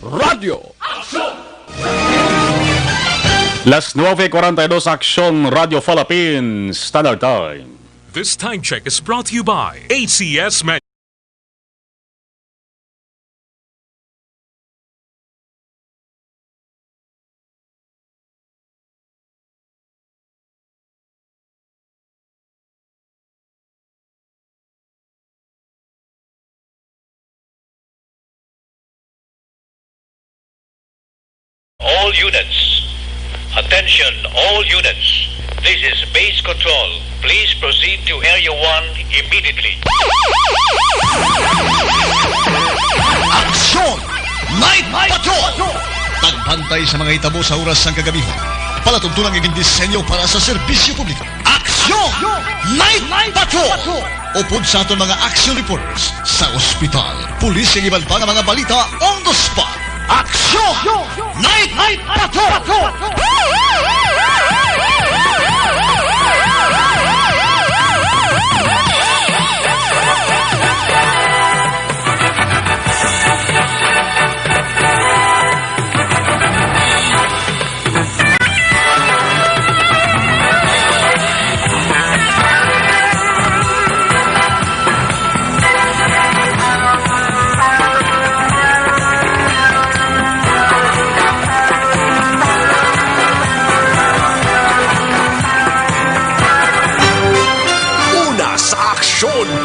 Radio. Las 9:42 Aksyon Radio Philippines Standard Time. This time check is brought to you by ACS Med. All units. Attention, all units. This is base control. Please proceed to Area 1 immediately. Aksyon! Night Patrol! Tagbantay sa mga itabo sa oras ng kagabihan. Palatuntunang iging disenyo para sa serbisyo publiko. Aksyon! Night Patrol! Upod sa aton mga action reporters sa ospital, pulis ang iban pa ng mga balita on the spot. Aksyon! Night Patrol!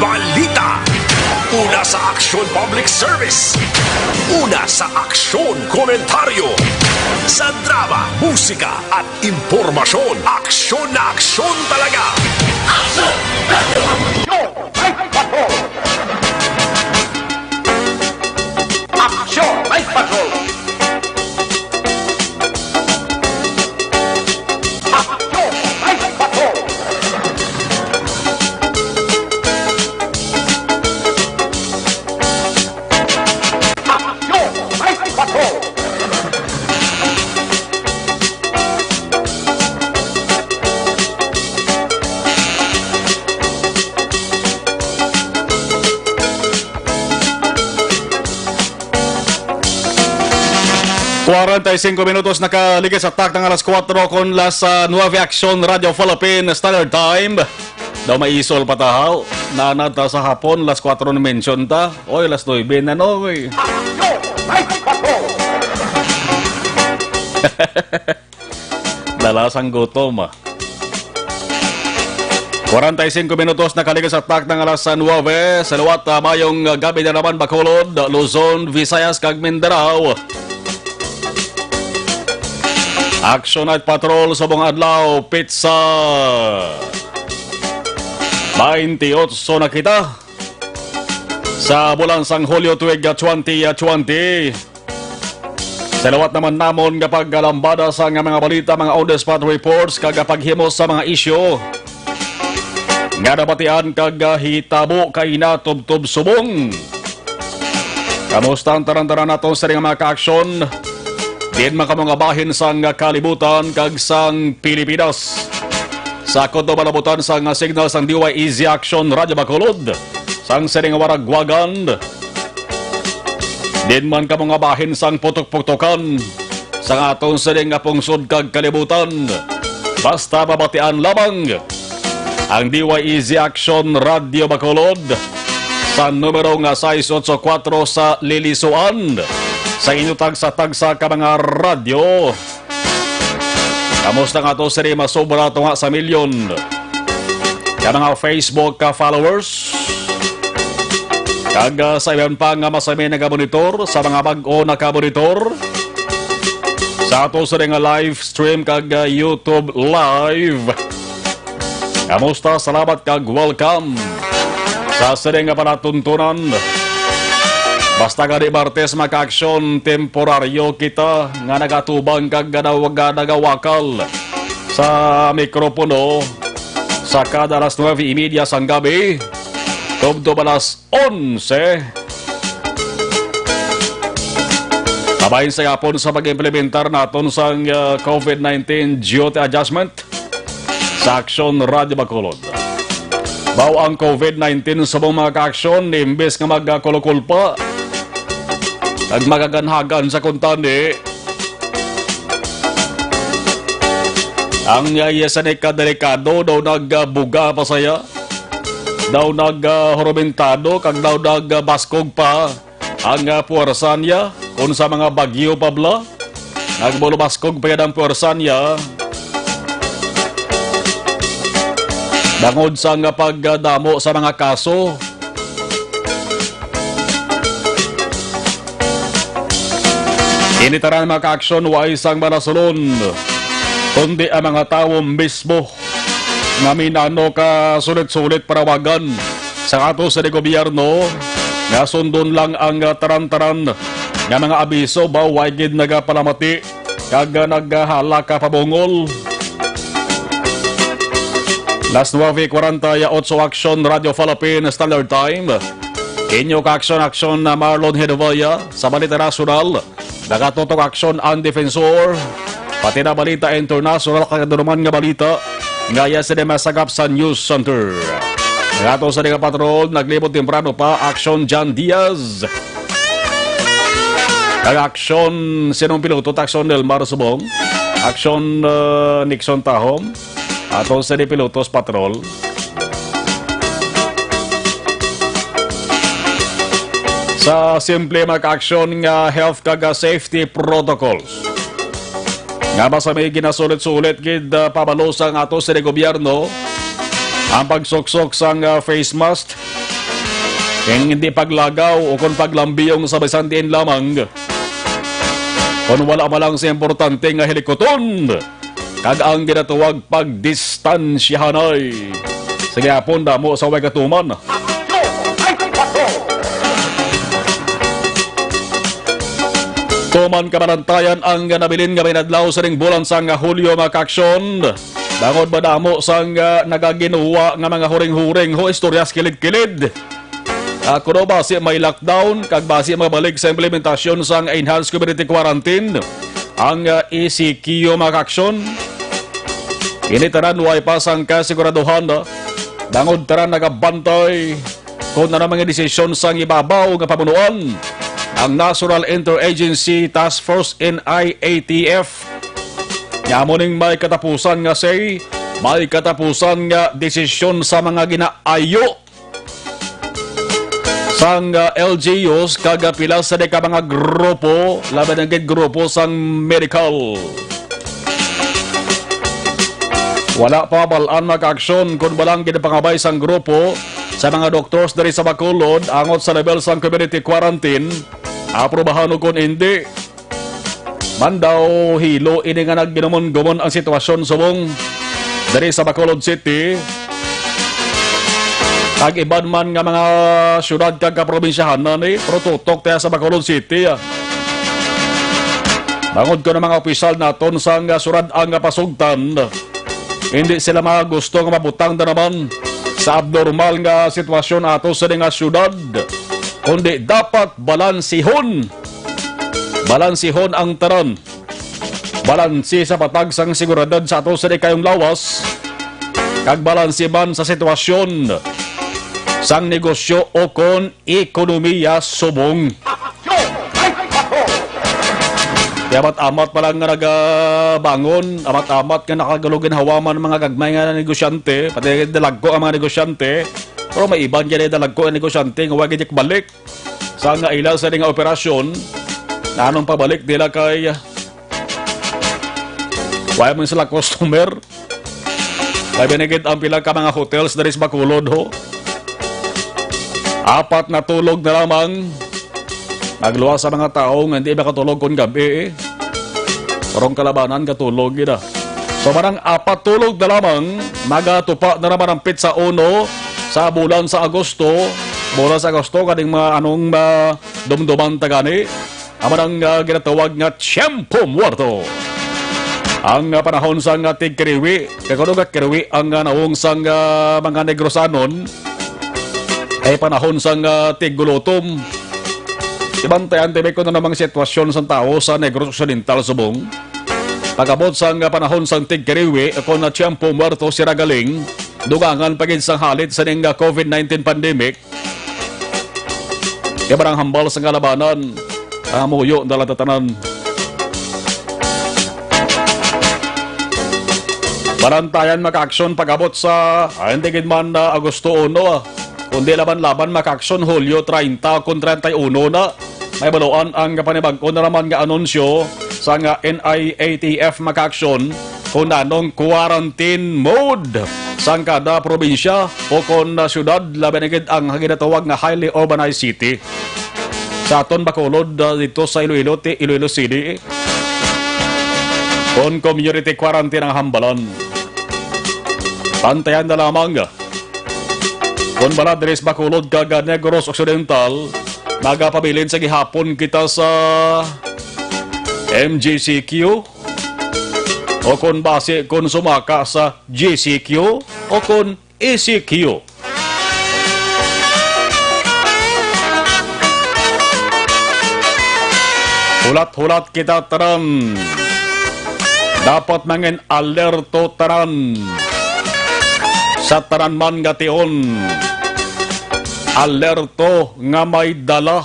Balita. Una sa Aksyon Public Service. Una sa Aksyon Komentaryo. Sa drama, musika at impormasyon. Aksyon na aksyon talaga. Aksyon! Aksyon! Night Patrol! Cinco minutos nakaligid sa tak ng alas 4 kon las 9 Aksyon Radio Philippines Standard Time. Daw may isol patahaw. Nanata sa hapon, las 4 na mention ta. Oy, las 9 na no. Dalasang gutom. 45 minutos nakaligid sa tak ng alas 9. Sa luwat mayong gabi na naman Bacolod, Luzon, Visayas, kag Mindanao. Action Night Patrol sa buong adlaw, pizza 28 na kita sa bulan sang Hulyo tuig 2020. Sa lawat naman namon kapag lambada sa mga balita, mga on-the-spot reports, kagapaghimos sa mga isyo nga nabatian kag hitabo kay natubtob subong. Kamusta ang tarantaran naton sa mga ka-aksyon? Din man mga bahin sang kalibutan kag sang Pilipinas. Sa kodo malabutan sang signal sang DY Easy Action Radio Bacolod. Sang sering waragwagan. Din man mga bahin sang putok-putokan. Sang aton sering pungsod kag kalibutan. Basta babatian lamang ang DY Easy Action Radio Bacolod sa numero nga 684 sa Lilisuan. Sa inyo tagsa-tagsa ka mga radyo. Kamusta nga to siri masobra to nga sa milyon. Ka mga Facebook ka followers. Kag sa iban pa nga masami na monitor sa mga bag-o na ka-monitor. Sa ato siri nga live stream kag YouTube live. Kamusta? Salamat kag welcome sa siri nga panatuntunan. Basta gani Martes maka-aksyon temporaryo kita nga nagatubang kag nagawakal sa mikropono sa kada alas 9:30 sang gabi tubto alas 11. Kabahin sa yapon sa pag-implementar naton sang COVID-19 duty adjustment sa Aksyon Radio Bacolod. Baw ang COVID-19 sa mga ka-aksyon imbes nga magkulukulpa Kag magaganhagan sa kuntani. Ang yayasan ay kadelikado daw nagbuga pa saya. Daw naghurumentado kag daw nagbaskog pa ang puwersa niya kung sa mga bagyo pabla. Nagbulubaskog pa yan ang puwersa niya. Bangod sa pagdamo sa mga kaso. Initaran mga ka-aksyon wa isang manasulon, kundi ang mga tao mismo nga minano ka sulit-sulit parawagan sa ato sa gobyerno nga sundon lang ang taran-taran nga mga abiso ba wagid nagapalamati kag naghala ka pabungol. Las 9:48 Action Radio Philippine Standard Time. Inyo ka-aksyon na Marlon Hedovaya sa Balita Nacional. Nakatutok aksyon ang defensor. Pati na balita international kagadunuman nga balita. Ngaya sa masagap sa News Center. Nagato sa mga patrol, naglibot temprano pa aksyon John Diaz. Aksyon sinong piloto, aksyon Delmar Subong. Aksyon Nixon Tahom. Ato sa pilotos patrol. Sa simple mag-aksyon nga health kag safety protocols. Nga ba sa may ginasulit-sulit gid pabalo sa ato sa gobyerno ang pagsuksok sang face mask kung hindi paglagaw o kung paglambiyong sa bisantiin lamang kung wala malang sa importante nga helikoton kag ang ginatuwag pagdistansyahanay. Sige hapon damo sa way katuman. Tuman kabalantayan ang nabilin nga binadlaw sa ring bulan sang Hulyo mga ka-aksyon. Bangod ba damo sang nagaginuwa nga mga huring-huring ho istoryas kilid-kilid. Kuno basi may lockdown kag basi mabalik sa implementasyon sang enhanced community quarantine ang ECQ mga ka-aksyon. Initaran way pa sang kasiguraduhan bangod taran nagabantay kung na mga desisyon sang ibabaw nga pamunuan ang National Interagency Task Force NIATF. Yamuning may katapusan nga say, may katapusan nga desisyon sa mga ginaayo sang LGUs kagapila sa deka mga grupo, laban ng grupo sang medical. Wala pa balaan mag-aksyon kung walang ginapangabay sang grupo sa mga doctors dari sa Bacolod angot sa level sang community quarantine. Aprobahan o kung hindi. Man daw hilo ini nga nagginumon-gumon ang sitwasyon subong dari sa Bacolod City. Tag-iban man nga mga syudad kag kaprobinsyahan na ni pero tutok tayo sa Bacolod City. Bangod ko ng mga opisyal naton sang surad ang pasugtan. Hindi sila mga gusto nga mabutang na naman sa abnormal nga sitwasyon ato sa nga syudad. Kundi dapat balansihon. Balansihon ang taran. Balansi sa patag sang seguridad sa ato sa kayong lawas. Kag balansi man sa sitwasyon sang negosyo o kon ekonomiya subong. Amat-amat pa lang nga nagabangon, amat-amat nga nakagalugin hawaman mga gagmay nga negosyante, pati dalagko ang mga negosyante. Pero may iban dyan dalagko ang negosyante nga wag idik balik sa nga ilang sa nga operasyon na anong pabalik nila kay wala man sila customer. Kaya binigit ang pila ka mga hotels dari sa Bacolod ho. 4 na tulog na lamang nagluwa sa mga tao nga hindi makatulog kung gabi Parang kalabanan katulog gina. So parang 4 tulog na lamang magatupa na naman ang pizza 1 sa bulan sa Agosto. Bulan sa Agosto kaning mga anong dumduman tagani. Aman ang ginatawag nga Tiempo Muerto. Ang panahon sang tigkiriwi, kakunog at kiriwi ang naong sang mga negrosanon ay panahon sang tiggulutom. Ibantayan tibi ko na namang sitwasyon sa tao sa Negros Occidental subong. Pagabot sang panahon sang tigkiriwi, ako na Tiempo Muerto si Ragaling, dugangan pagin sang halit sa ning COVID-19 pandemic. Ibarang hambal sa kalabanan, Amuyo dala tatanan. Barantayan maka-aksyon pag-abot sa hindi gid man na Agosto 1 kundi laban-laban maka-aksyon Hulyo 30 kung 31 na. May baluan ang panibag-o na naman nga anunsyo sa nga NIATF maka-aksyon kung anong quarantine mode sa kada probinsya o kung syudad laban gid ang ginatawag nga highly urbanized city. Sa aton Bacolod dito sa Iloilo City kung community quarantine ang hambalan. Pantayan na lamang. Kung bala Dres Bacolod kaga Negros Occidental, nagapabilin sa gihapon kita sa MGCQ o kung base kung sumaka sa GCQ o kung ECQ. Hulat-hulat kita tanan. Dapat mangin alerto tanan. Sa tanan man nga tion, alerto nga may dala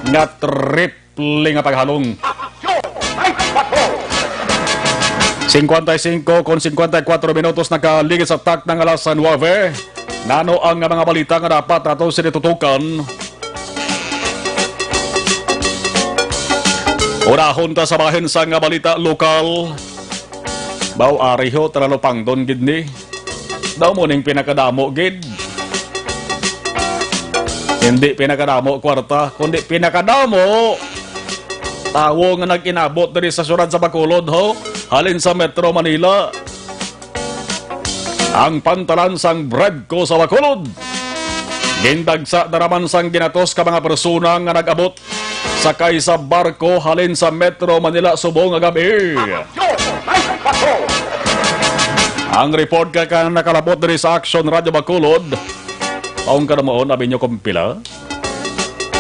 nga triple nga paghalong. 55 kon 54 minutos nakaligid sa tak ng alas 9. Nano ang mga balita nga dapat ato sinitutukan. Urahon ta sa bahin sa nga balita lokal. Baw ariho tralopang don gid ni. Daw mo ning pinakadamo gid. Hindi pinakadamo kwarta, kundi pinakadamo tawo nga nag-inabot diri sa syudad sa Bacolod ho, halin sa Metro Manila. Ang pantalan sang Bradco sa Bacolod. Gindagsa daraman sang ginatos ka mga persona nga nag-abot sakay sa barko halin sa Metro Manila subong nga gabi. Ang report ka nakalabot diri sa Action Radio Bacolod. Paong ka naman, nabi nyo kumpila?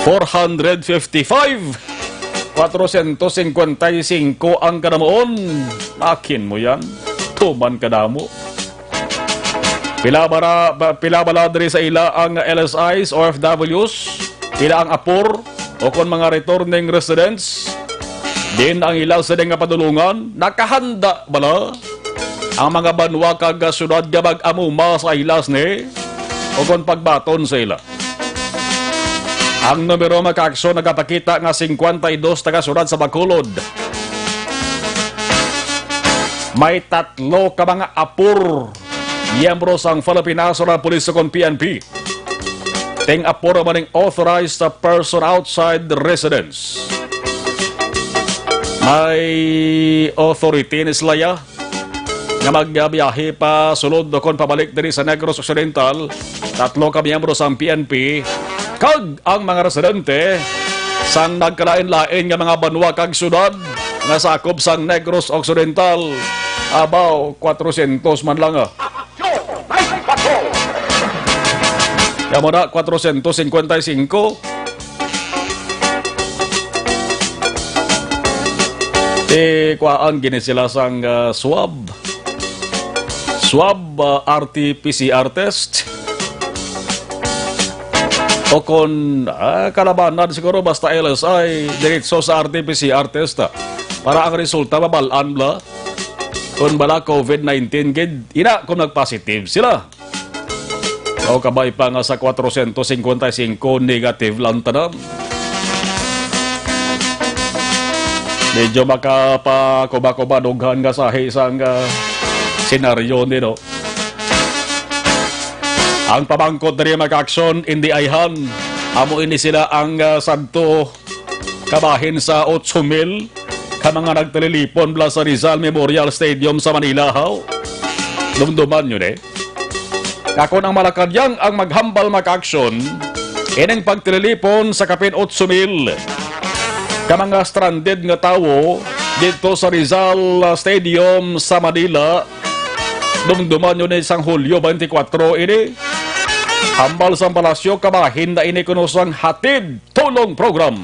455 455 ang kanamoon. Akin mo yan. Tuman ka na mo. Pila bala diri sa ila ang LSIs, OFWs, pila ang apor o kon mga returning residents. Din ang ilaw sa nga padulungan. Nakahanda bala ang mga banwa kag syudad nga mag-amuma sa ilas ni o kon pagbaton sa ila. Ang numero maka-aksyon nagapakita nga 52 taga-syudad sa Bacolod. May 3 ka mga apur miyembro sang Philippine National Police o kon PNP. Ting apur maning authorized person outside the residence. May authority ni Slaya nga magbiyahe pa sulod o kon pabalik diri sa Negros Occidental. 3 ka miyembro sang PNP kag ang mga residente sang nagkalain-lain nga mga banwa kag syudad nga sakop sang Negros Occidental. Abaw 400 man lang Kaya mo na 455. Kuhaan gini sila sang swab RT-PCR test o kon kalabanan siguro basta LSI diretso sa RT-PCR test para ang resulta mabalaan la kung bala COVID-19 gid ina kung nagpositive sila o kabay pa nga sa 455 negative lang tanan. Medyo makapakuba-kuba dughan nga sahi sang senaryo nito. Ang pamangkot na rin mag-aksyon, hindi ayhan. Amo ini sila ang santo kabahin sa 8,000 ka mga nagtalilipon bla sa Rizal Memorial Stadium sa Manila. Dumduman yun Kako ng Malakadyang ang maghambal mag-aksyon, inang pagtalilipon sa kapin 8,000 ka mga stranded nga tawo dito sa Rizal Stadium sa Manila. Dumduman yun isang Hulyo 24 ini. Hambal sa palasyo kabahin na inikunusang hatid tulong program.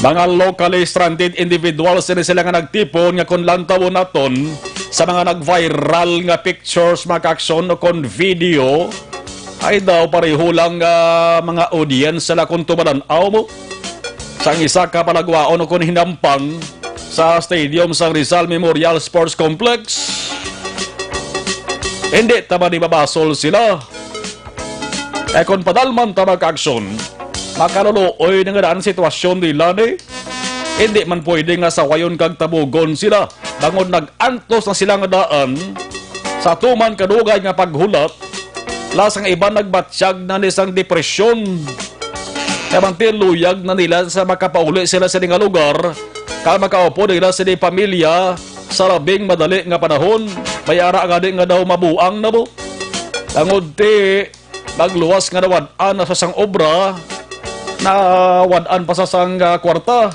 Mga locally stranded individuals na sila nga nagtipon nga kung lantawon naton sa mga nag-viral nga pictures, mga aksyon o kon video ay daw pareho lang mga audience sila kung tumalanaw mo. Sang isa ka palagwaon o kung hinampang sa stadium sa Rizal Memorial Sports Complex. Hindi tama di babasol sila. Kung padalman tama ka-aksyon, makaluluoy na nga daan sitwasyon nila ni. Hindi man pwede nga sawayon kag tabugon sila. Bangon nag-antos na sila nga daan sa tuman kadugay nga paghulat. Lasang iba nagbatsyag na nisang depresyon. Kamantil luyag na nila sa makapauli sila sa nga lugar. Kaya makaupo nila sa di pamilya sa labing madali nga panahon. May ara nga di nga daw mabuang na mo. Tangod ti magluwas nga nawadaan na sa sang obra na wadaan pa sa sang kwarta.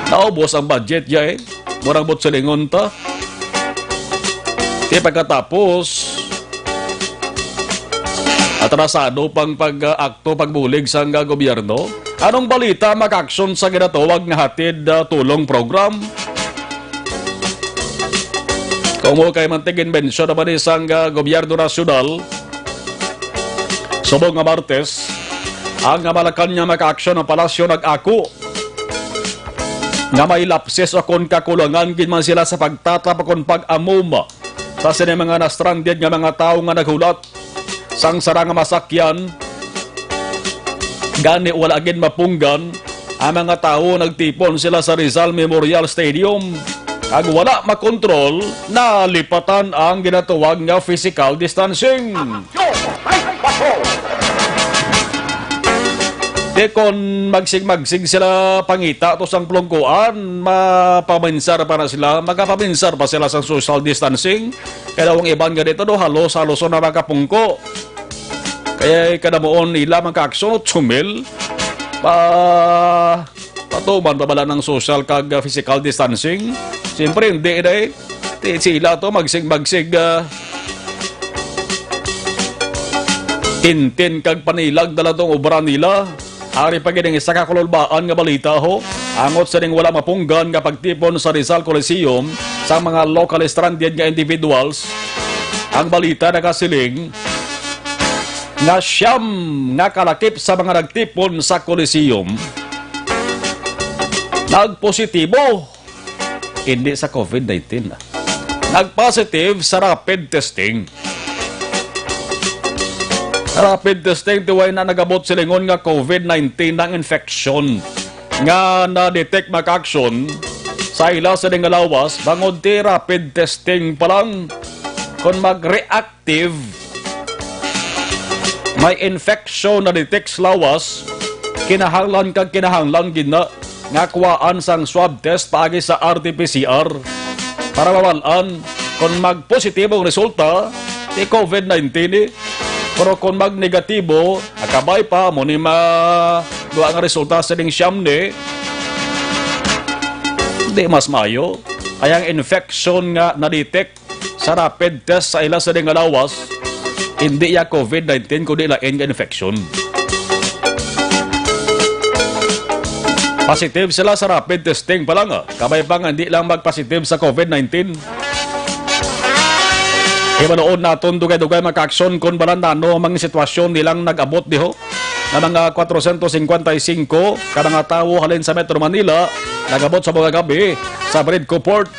Naubos ang budget ya murang bot silingon ta. Di pagkatapos atrasado pang pag-akto pagbulig sa gobyerno. Anong balita makaksyon sa ginatawag nga hatid tulong program? Kung mo kay mantigin bensyon naman isang gobyerno nasyonal, subong nga Martes, ang Malacanang maka-aksyon ng palasyo nag-ako nga may lapses o kon kakulangan ginman sila sa pagtatapakon pag-amuma sa sini mga na-stranded nga mga tao nga naghulat sang sarang masakyan gani wala agin mapunggan ang mga tao nagtipon sila sa Rizal Memorial Stadium kag wala makontrol na lipatan ang ginatawag nga physical distancing. Di kon magsig-magsig sila pangita to sang plongkuan, mapaminsar pa na sila, magkapaminsar pa sila sa social distancing. Kaya ang iban nga dito do halos na makapungko. Kaya kadamoon nila magka-aksyon tsumil patuman pa bala ng social kag physical distancing. Siyempre hindi na sila to magsig-magsig tintin kag panilag dala tong obra nila. Ari pa gining isa kakululbaan nga balita ho, angot sa ning wala mapunggan nga pagtipon sa Rizal Coliseum sa mga local stranded nga individuals. Ang balita nakasiling nga siyam nga kalakip sa mga nagtipon sa Coliseum nagpositibo, hindi sa COVID-19, nagpositive sa rapid testing. Rapid testing tiway na nagabot silingon nga COVID-19 ng infection nga na-detect maka-aksyon sa ila sa nga lawas bangod ti rapid testing pa lang kung mag-reactive may infection na detect sa lawas kinahanglan gina nga kuwaan sang swab test paagi sa RT-PCR para mawalan kung mag-positibong resulta ti COVID-19 pero kung mag-negatibo, akabay pa mo ni magawa nga resulta sa ding siyam ni, hindi mas mayo. Ay ang infection nga na-detect sa rapid test sa ila sa ding alawas, hindi ya COVID-19 kundi lain nga infection. Positive sila sa rapid testing pa lang. Kabay pa nga hindi lang mag-positive sa COVID-19. Manood natin dugay-dugay maka-aksyon kung balandano ang mga sitwasyon nilang nag-abot diho na mga 455 kada nga tao halin sa Metro Manila nag-abot sa mga gabi sa Bridco Port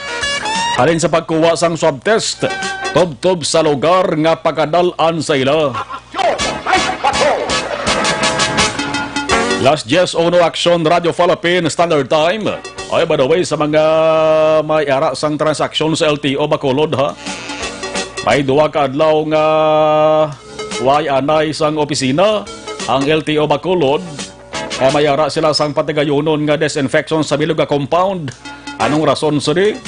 halin sa pagkuha sang swab test tob-tob sa lugar nga pagkadalan sa ila. Last Yes o No Action Radio Philippine Standard Time. Ay by the way sa mga may ara sang transaksyon sa LTO Bacolod ha. May duwa ka adlaw nga way anay sang opisina ang LTO Bacolod. Mayara sila sang patigayunon nga disinfection sa bilog nga compound. Anong rason sa di?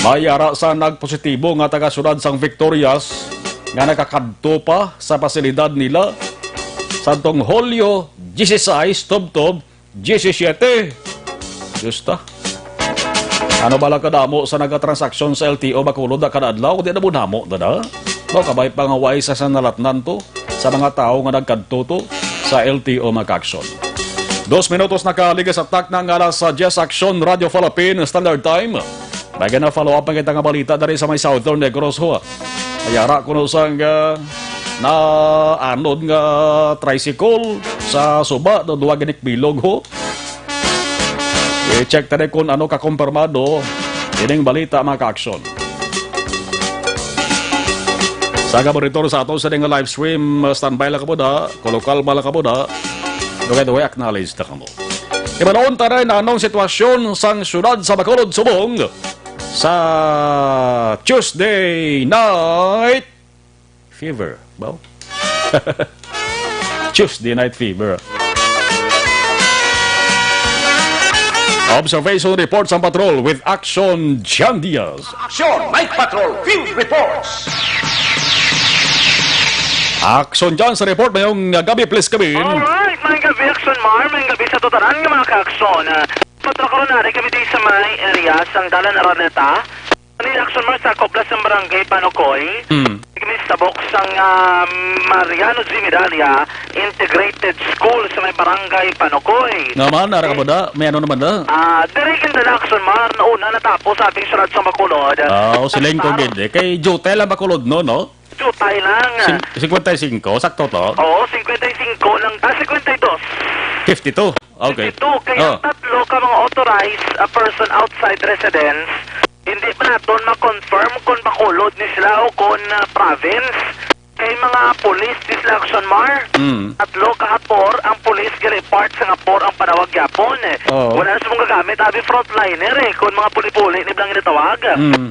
Mayara sa nagpositibo nga taga-syudad sang Victorias nga nakakadto pa sa pasilidad nila. Santong Hulyo 16, Tob-Tob 17. Justa. Ano bala kadamo sa nagatransaksyon sa LTO Bacolod na kadadlaw? Di na mo namo na. No, kabay pangaway sa sanalatnan to sa mga tao nga nagkadto to sa LTO maka-aksyon. 2 minutos nakaligas at tak ng alas sa Yes Action Radio Philippine Standard Time. Bagay na follow up ang kita nga balita dari sa may Southern Negros ho. Ayara ko no sang na anod nga tricycle sa suba do duwa ginik bilog ho. I-check tadi kung ano kakumpirmado ining balita mga ka-aksyon. Sa monitor sa ato sa nga live stream, standby lang kamo da, kolokal ba lang kamo da, dugay-dugay acknowledge na kamo. Ibanoon tayo na anong sitwasyon sang syudad sa Bacolod, Subong sa Tuesday Night Fever. Well, Tuesday Night Fever. Observation reports ang patrol with Action Jan Diaz. Aksyon Night Patrol Field Reports. Action Jan sa report ngayong gabi, please kami. Alright, may gabi, Action Mar. May gabi sa tutaran ng mga ka-aksyon. Patrakaroon na rin kami din sa may area sang Dalan Araneta. Ano yung Action Mar sa Koplas ng Barangay Panokoy. Kami sa boksang Mariano G. Medalia Integrated School sa may Barangay Panokoy. Naman, nara ka mo da? May ano naman da? Dirigin na Action Mar na una natapos sa ating surat sa Bacolod. Siling ko gid. Kay Jotel ang Bacolod no? Jutay lang. 55, sakto to? Oo, 55 lang. 52. 52. Okay. Ito, kaya tatlo ka mga authorized person outside residence, hindi pa natin ma-confirm kung Bacolod ni sila o kung province. Kay mga police ni sila Action Mar, tatlo kahapor ang police report sa ngapor ang panawag yapon. Wala na sa mga gagamit, abi frontliner kung mga puli-puli ni Blang inatawag.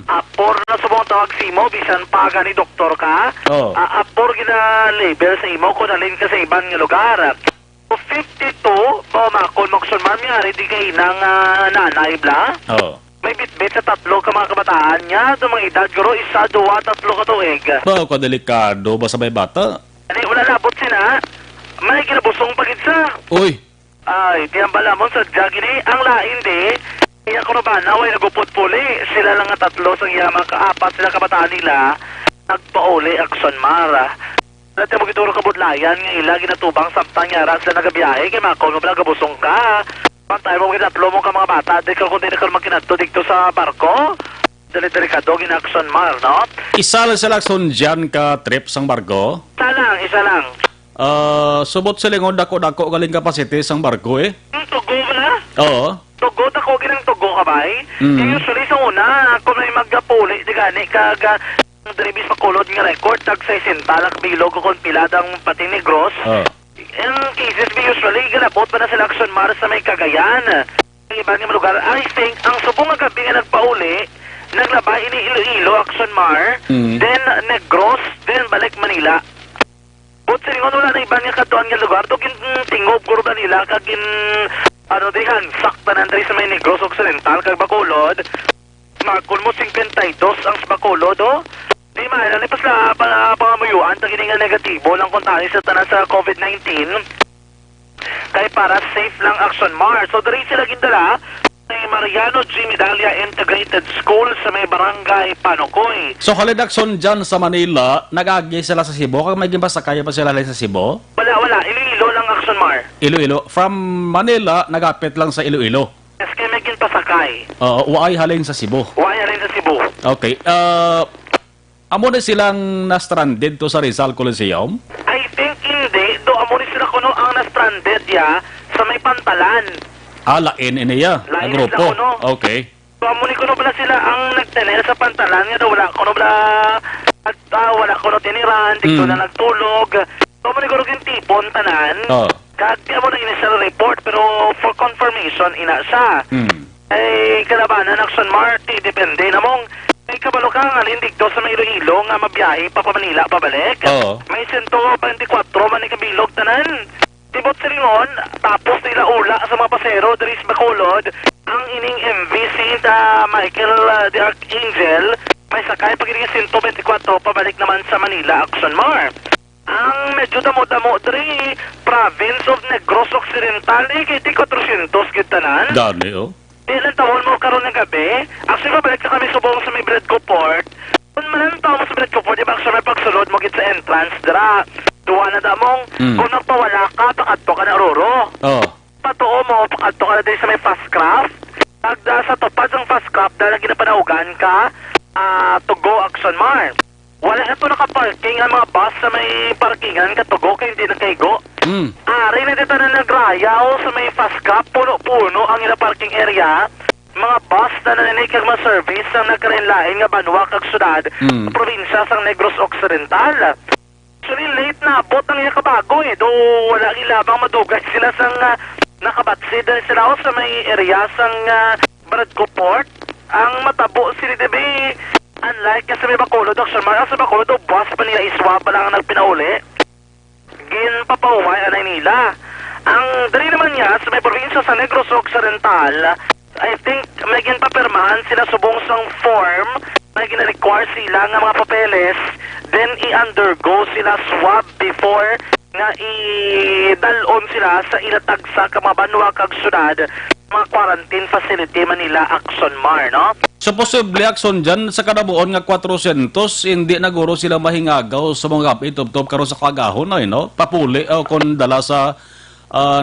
Apor na sa mga tawag si mo, bisan paga ni doktor ka. Apor gina-label sa imo kung alin ka sa ibang lugar. 52, kung Action Mar, miyari di kayo ng nanay bla. May bitbit sa tatlo ka mga kabataan niya. Ito mga edad, guro, 1, 2, 3 ka tuig. Ba, ka delikado ba sa may bata? Ano, wala labot sina. May kinabusong pagitsa. Uy! Ay, tiyang balamon sa jagini. Ang lain di, iya ko na ba, naway nagupot puli. Sila lang nga tatlo sa iyamang kaapat sila kabataan nila. Nagpauli, Action Mar. Dati mo gituro kabudlayan, nga ila ginatubang samtang yara sila nagabiyahe. Kaya mga kung gabusong ka. Pantay mo kinatlo mo ka mga bata, di ka kung di na ka makinato dito sa barko. Dali-dali ka dog in Action Mar, no? Isa lang sila Action Jan ka trip sang barko? Isa lang. Subot silingon dako-dako galing kapasite sang barko Tugo ba na? Oo. Tugo, dako ginang tugo ka ba usually sa una, kung may magapuli, di gani, dribis makulod nga record, tag sa isintalak bilog o kung piladang pati negros. Ang cases be usually, galabot pa na sila Action Mar sa may Cagayan. Ang ibang mga lugar, I think, ang subong nga gabi nga nagpauli, naglaba ini Iloilo, Action Mar, then Negros, then balik Manila. But sa ringon, wala na ibang nga katuan nga lugar, doon tingob kurba nila, kagin, hansak pa nandari sa may Negros Occidental, kag Bacolod, magkul mo 52 ang sa Bacolod, Di man, pas na pangamuyuan, tagin nga negatibo lang kung tayo sa tanan sa COVID-19. Kaya para safe lang Action Mar. So, dari sila gindala may Mariano G. Medalia Integrated School sa may Barangay Panokoy. So, halid Action Jan sa Manila, nag-agi sila sa Cebu? Kung may gimbas kaya pa sila sa Cebu? Wala. Iloilo lang Action Mar. Iloilo. From Manila, nagapit lang sa Iloilo. Yes, kaya may ginpasakay. Uay halin sa Cebu. Uay halin sa Cebu. Okay. Amo na silang na-stranded to sa Rizal Coliseum? I think hindi. Do amo ni sila kuno ang na-stranded sa may Pantalan. Lain iniya. Lain Ang grupo. sila kuno. Okay. So amo ni kuno pala sila ang nagtener sa Pantalan nga daw wala kuno bla wala kuno tiniran, dito na nagtulog. So amo ni kuno tipon tanan. Kag amo na initial report pero for confirmation ina siya. Ay kalabanan Action Marty depende namong may kabalo ka nga lindigdo sa may Iloilo nga mabiyahe pa Manila pabalik. May 124 man ni kabilog tanan. Tibot sa ringon, tapos nila ula sa mga pasero dari sa Bacolod, ang ining MV si Michael the Archangel, may sakay pagiging 124 pabalik naman sa Manila, Action Mar. Ang medyo damo-damo dari province of Negros Occidental, kay 400 gitanan. Dami, Ilan taon mo karon ng gabi? Actually, mabalik sa kami subong sa may Bredco Port. Kung malang taon mo sa Bredco Port, di ba actually may pagsulod mo git sa entrance, dira. Duwa na damong, kung nagpawala ka, pakadto ka na Aurora. Patuo mo, pakadto ka na din sa may fast craft. Pagda sa tupad ng fast craft, dahil ginapanaugan ka, to go Action Mar. Wala na to may parkingan katugo kay hindi nakaigo. Ari na dito na nagrayaw sa may fast cap, puno-puno ang ila parking area. Mga bus na naninig kag mga service ang nagkarinlain nga banwa kag syudad sa probinsya sa Negros Occidental. Actually, late na abot ang ila kabago do wala ilabang madugay sila sang nakabatsid sila sa may area sang Bradco Port. Ang matabo sila dibi, unlike sa may Bacolod, sa Bacolod, bus pa nila iswa pa lang ang nagpinauli. Gin papaway anay nila. Ang dali naman niya sa may probinsya sa Negros Occidental, I think may ginpapirmahan sila subong sang form, may gina-require sila nga mga papeles, then i-undergo sila swab before nga i-dalon sila sa ilatagsa ka mga banwa kag syudad, mga quarantine facility Manila Axonmar, no? So, posible action dyan sa kanabuon nga 400, hindi na guro sila mahingagaw sa mga kapitop-top karon sa kagahon, no? Papuli o kung dala sa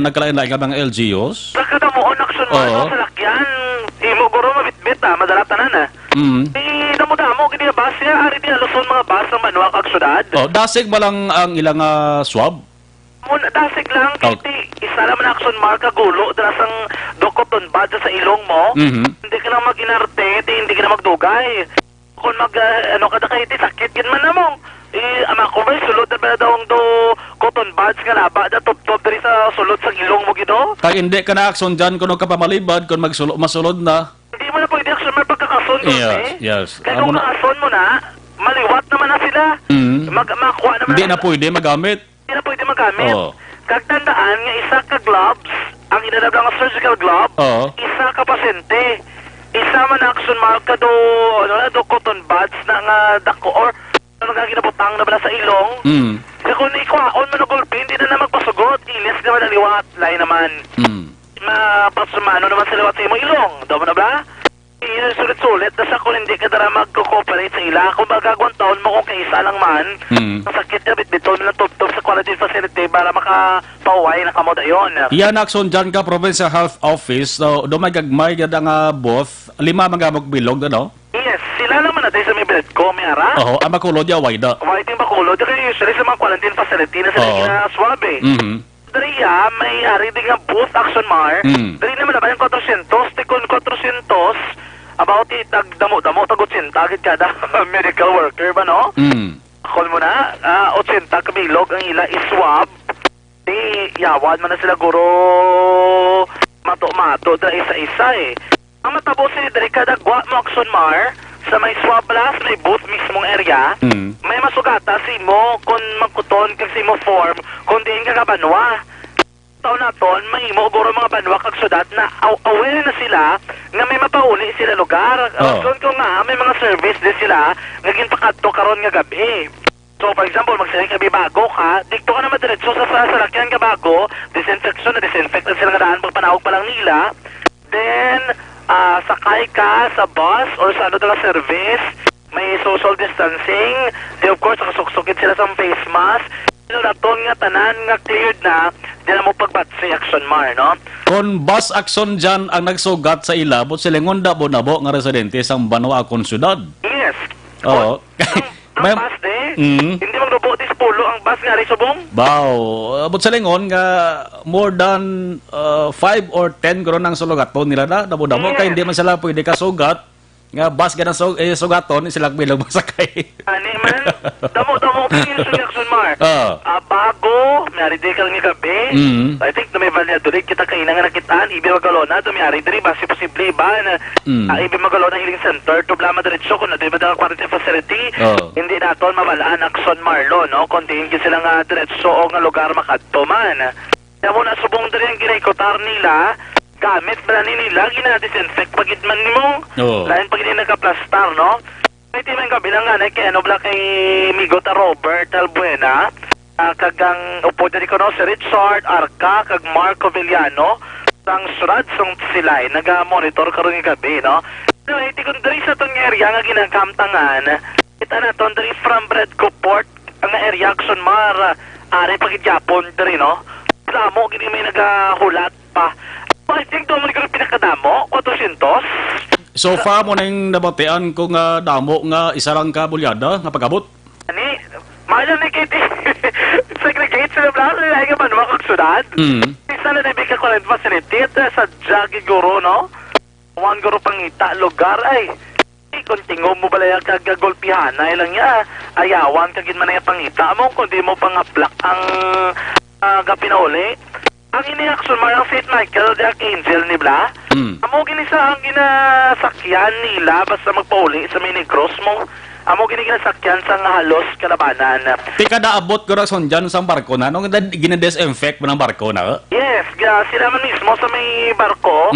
nagkalain-lain ka ng LGUs. Sa kanabuon Axonmar, no, sa lakyan, imo guro mabitbit, madalatanan, damo-damo, gini na bus niya, ari di aluson mga bus ng banwa kag syudad. Dasig ba lang ang ilang swab? Dasig lang, kiti, isa naman Axonmar kagulo, dala sang dokoton badja sa ilong mo, hindi ka na mag-inarte, hindi ka na magdugay. Kung kada kayo, sakit yun man na mo. Ama ko ba, sulod na ba daw ang do cotton buds nga laba, da top-top dari sa sulod sa ilong mo gido? Kag hindi ka na action dyan kung kapamalibad, kung masulod na. Hindi mo na pwede Axonmar pagkakason doon, Yes. Kaya kung kakason mo na, maliwat naman na sila. Makuha naman Hindi na pwede magamit. Hindi na pwede magamit. Oo. Kagtandaan nga isa ka gloves, ang inadab lang surgical glove, Oo. isa ka pasente. Isa man Axonmar ka do cotton buds na nga dako or ano nga ginabutang na bala sa ilong. Kaya kung ikwaon man o gulpi, hindi na magpasugot. Ilis naman ang liwat. Lain naman. Mapasumano naman sa liwat sa imong ilong. Daw mo na ba? Sulit-sulit na sa kung hindi ka dara mag-cooperate sa ila. Kung magagawang taon mo kung kaisa lang man, ang sakit na bitbitol mo ng tub-tub sa quarantine facility para makapauway na kamo dayon. Yan action dyan ka, Provincial Health Office. So, do may gagmay gada nga both. 5 magamog bilog na, no? Yes, sila naman natin sa may Bradco, may ara. Oo, ang makulod ya, wayda. Whiting Bacolod, kaya usually sa mga quarantine facility na sila ginaswab eh. Dariya, may ari din nga booth Axonmar. Dari naman naman yung 400, tikon 400, about damo-damo, tagot sintagit kada medical worker ba, no? Call mo na, 80 kabilog ang ila iswab. Di, yawan man na sila guro mato-mato da isa-isa eh. Ang matabo sila dari kada gwa mo Axonmar, sa may swab blast, may booth mismong area, may masugata si mo kung magkuton kag si mo form kung diin ka kabanwa. Taon na ton, may mo guro mga banwa kag syudad na aware na sila nga may mapauli sila lugar. Kung nga, may mga service din sila nga ginpakadto karon nga gabi. So, for example, magsiling kabi bago ka, dikto ka na madiretso sa salakyan ka bago, disinfection na disinfect na sila nga daan pagpanahog pa lang nila. Then, sakay ka sa bus or sa ano dalang service, may social distancing, di of course, nakasuksukit sila sa face mask. Naton nga tanan nga cleared na, di na mo pagbatsi Axonmar, no? Kung bus action dyan ang nagsugat sa ilabot, silingon da nabo nga residente sa Banwa akong syudad. Yes. Oo. Ang bus hindi magrubo dis pulo ang bus nga rin subong. Bao, abot sa lingon nga more than 5 or 10 karon ang sulugaton nila na damo-damo kay hindi man sila pwede kasugat nga bus ganang sugaton sila bilog masakay. Ani man damo-damo kay Axonmar. Bago may di ka nga gabi. I think na may valya diri kita kaina nga nakitaan ibi magalona to may ari diri basi posible ba na ibi magalona healing center to blama diretso kun na di ba quarantine facility. Hindi naton mabalaan Axonmar lo no kontiin sila nga diretso o nga lugar makadto man. Kaya mo na subong diri ang ginaikotar nila gamit ba nila gina-disinfect pagid man nimo. Lain pagid nagka-plastar no. May timang kabilang nga na kay ano bla kay Migota Robert Albuena. Kagang upo diri ko no si Richard Arca kag Marco Villano sang surad sung sila naga-monitor karon ng gabi no. No, iti kun diri sa tong area nga ginakamtangan kita na ton diri from Bradco Port ang area Axonmar ari pagid Japon diri no. Damo gini may nagahulat pa. I think doon mo ni pinakadamo 400. So far mo nang nabatian ko nga damo nga isa lang ka bulyada nga pagabot. Ani Mayan ni Kitty. Segregate sila bla. Kaya ka man makaksunod. Isa na nabigay ko rin facility sa Jagi Guro, no? One Guro pangita, lugar ay. Kung tingo mo balaya kagagolpihan, ay lang niya. Ayawan kagin man na pangita mo, kundi mo pangaplak ang gapinauli. Ang iniaksyon mo ang St. Michael de Archangel ni Bla. Amo ginisa ang ginasakyan nila basta magpauli sa Minigros mo. Amo ginasakyan sa nga halos kalabanan. Ti kada abot ko rason dyan sa barko na, nung gina-disinfect mo ng barko na? Yes, sila man mismo sa may barko,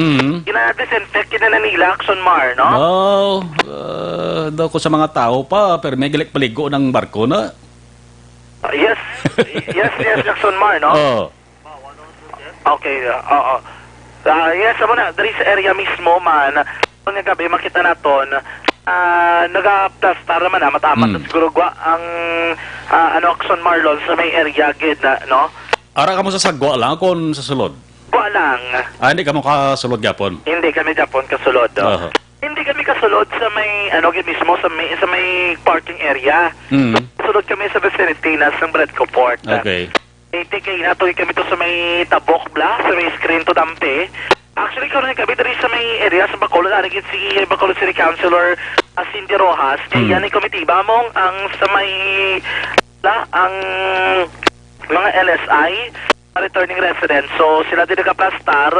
gina-disinfect na nila Action Mar, no? Daw ko sa mga tao pa, pero may gilik paligo ng barko na. Yes, Action Mar, no? Oo. Okay, oo. Yes, amo na, dari sa area mismo man, kung nga gabi makita naton, nag-plastar naman matamat na siguro gwa ang Action Marlon sa may area gid na, no? Ara ka mo sa sagwa lang kung sa sulod? Gwa lang. Hindi ka mo kasulod yapon? Hindi kami Japon kasulod, no? Hindi kami kasulod sa may, gid mismo, sa may parking area. Kasulod kami sa vicinity na sa Bradco Port. Okay. Kay natuloy kami to sa may Tabok Bla, sa may Screen to Dampe. Actually, karon kami diri sa may area sa Bacolod, arigid si Bacolod City Councilor Cindy Rojas. Kaya yan ay komitiba mong ang sa may ang mga LSI returning residents. So, sila din nagka-plastar.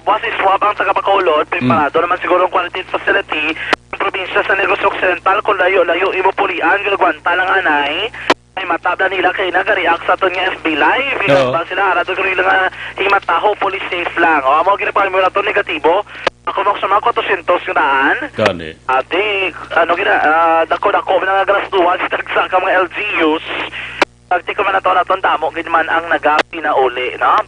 Buwas iswab ang taga Bacolod. Preparado naman siguro ang quarantine facility ng probinsya sa Negros Occidental. Kung layo-layo, imupulian, gilagwanta lang anay. Ay matabla nila kay nag-react sa aton nga FB Live. Ba sila arado ko nila nga himataho, police safe lang. O, amo ginapalmi mo na ito negatibo. Ako sa mga 400 nga Gani. ate, dako-dako na nga grastuhan sa tagsa ka mga LGUs. Pagti ko man na ito damo, ganyan ang nagapinauli, no?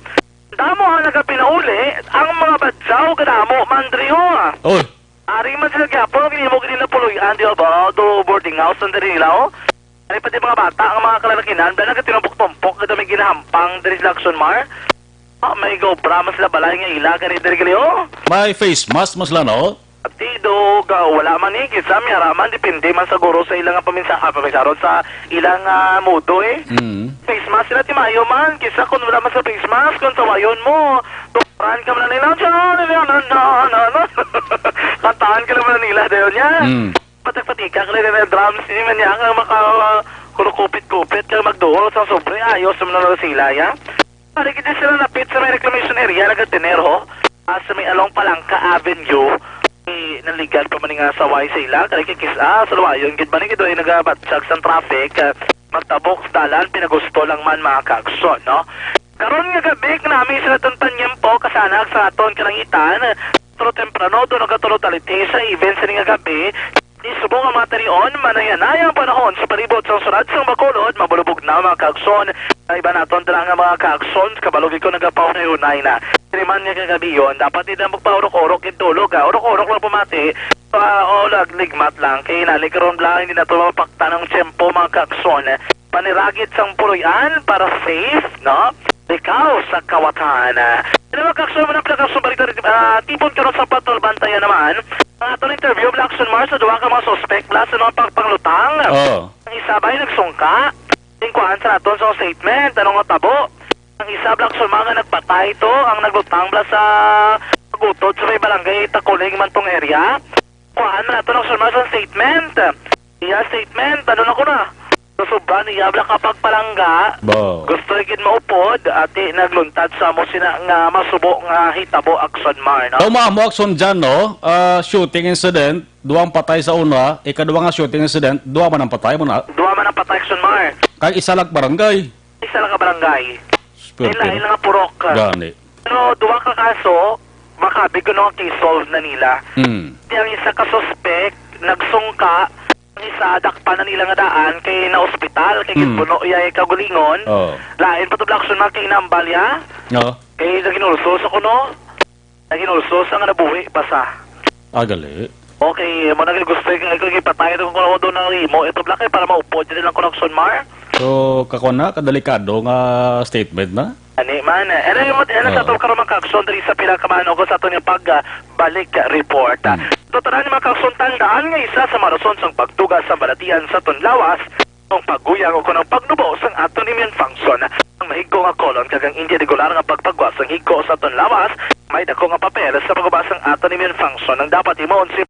Damo ang nagapinauli, ang mga badyaw, kadamo, mandriho. Oy! Ari man sila gapo, ganyan mo ganyan na puloyan, di ba? Do boarding house, nandari nila, oh. Ay pati mga bata, ang mga kalalakinan, dahil nagkatinumpok-tumpok, kada may ginahampang dari sa Action Mar. May GoPro, mas sila balay nga ila, ganit-dari oh. May face mask mas lang, no? At tido, wala man eh, kisa may haraman, depende man siguro sa ilang paminsaron sa ilang mudo eh. Face mask sila timayo man, kisa kung wala man sa face mask, kung sawayon mo, tuparan ka man nila, kantahan ka naman nila, dayon niya. Patik-patika ka nila ng drums, hindi man niya nga makakulukupit-kupit ka magduhol sa sobre, ayos naman na sila, ya. Parikit din sila napit sa may reclamation area, nagatinero, sa may Along Palangka Avenue, naligan pa man nga saway sa ila, karikikisa, sa luwayon, gid man ito ay nagabatsag sa traffic, magtabok sa dalan, pinagusto lang man mga kaakson, no? Karon nga gabi, namin sila tantanyan po, kasanag sa aton kalangitan, pero temprano, doon nagatulo talite sa events nga gabi, isubong ang mga tanion, manayanayang panahon sa palibot sa surat sa Bacolod, mabulubog na mga kaagson. Iba naton dala nga mga kaagson, kabalog ko nagapaw na yunay na. Siniman niya kagabi yun, dapat din magpa-urok-urok itulog. Urok-urok lang pumati, ligmat lang. Kaya nalikaroon lang, hindi na ito mapakta ng tiyempo mga kaagson. Paniragit sang puruyan para safe, no? Ikaw sa kawatan. Mga kaagson mo na pinakaagson balita tipon ka rin sa patrol bantayan naman. Atong interview, Action Mars, sa duwa ka mga suspect, plus sa mga panglutang. Ang isa ba ay nagsungka? Tingkuhan sa aton sa statement, anong tabo? Ang isa, Action Mars, nagpatay ito, ang naglutang plus sa pagutod sa may barangay Takuling Mantong area. Kuhaan na aton Action Mars ang statement. Iya statement, ano na ko na? Subra niya, kapag palangga, gusto rin maupod at nagluntad sa mo sina nga masubo nga hitabo Action Mar, no? Mo Action dyan, no? Shooting incident, duwang patay sa una, ikaduwa nga shooting incident, duwa man ang patay mo na? Duwa man ang patay Action Mar. Kaya isa lang barangay. Isa lang ka barangay. Ilang nga purok. Gani. Pero duwa ka kaso, makabi ko nung case-solve na nila. Ang isa ka suspect, nagsungka, isa dakpan na nila nga daan kay na ospital kay gitpuno iya kagulingon. Lain pa to Action Mar kay nambalya. Kay naginulsos ako no. Naginulsos ang nabuhi pa sa. Gali. Okay, mo naging gusto kay patay to ko do na rimo ito black para maupod din lang ko Action Mar. So kakona kadelikado nga statement na. Ani man. Sa to karon mga kaagson diri sa pinakamano ko sa aton nga pagbalik report. Totalan ni mga kaagson tandaan nga isa sa marason sang pagtugas sa balatian sa Tonlawas ang paguyang o kunang pagnubo sang aton immune function. Ang mahigko nga kolon kagang hindi regular nga pagpagwas ang higko sa aton lawas, may dako nga papel sa pagubas ang aton immune function ang dapat imon si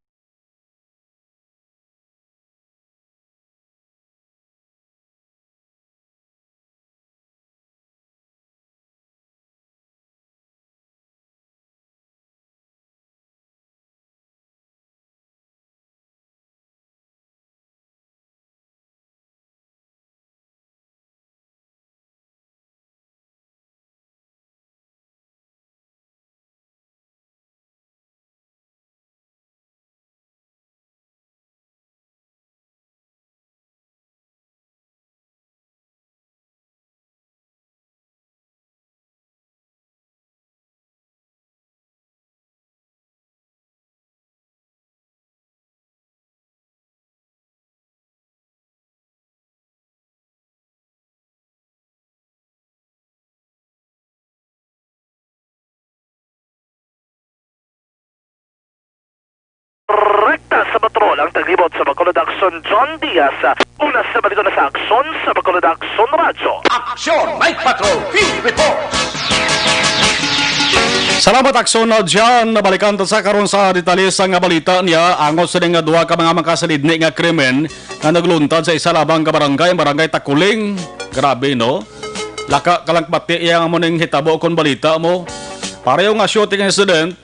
rekta sa patrol ang taglibot sa Bacolod Action John Diaz. Una sa balikan na sa aksyon sa Bacolod Action Radyo. Action! Night Patrol Field Reports! Salamat aksyon na dyan. Nabalikan ta sa karon sa detalis nga balita niya. Angos sa nga duha ka mga makasalidni nga krimen na nagluntad sa isa labang ka barangay, barangay Takuling. Grabe no? Laka kalang pati iya nga mo ning hitabo kon balita mo. Pareho nga shooting incident.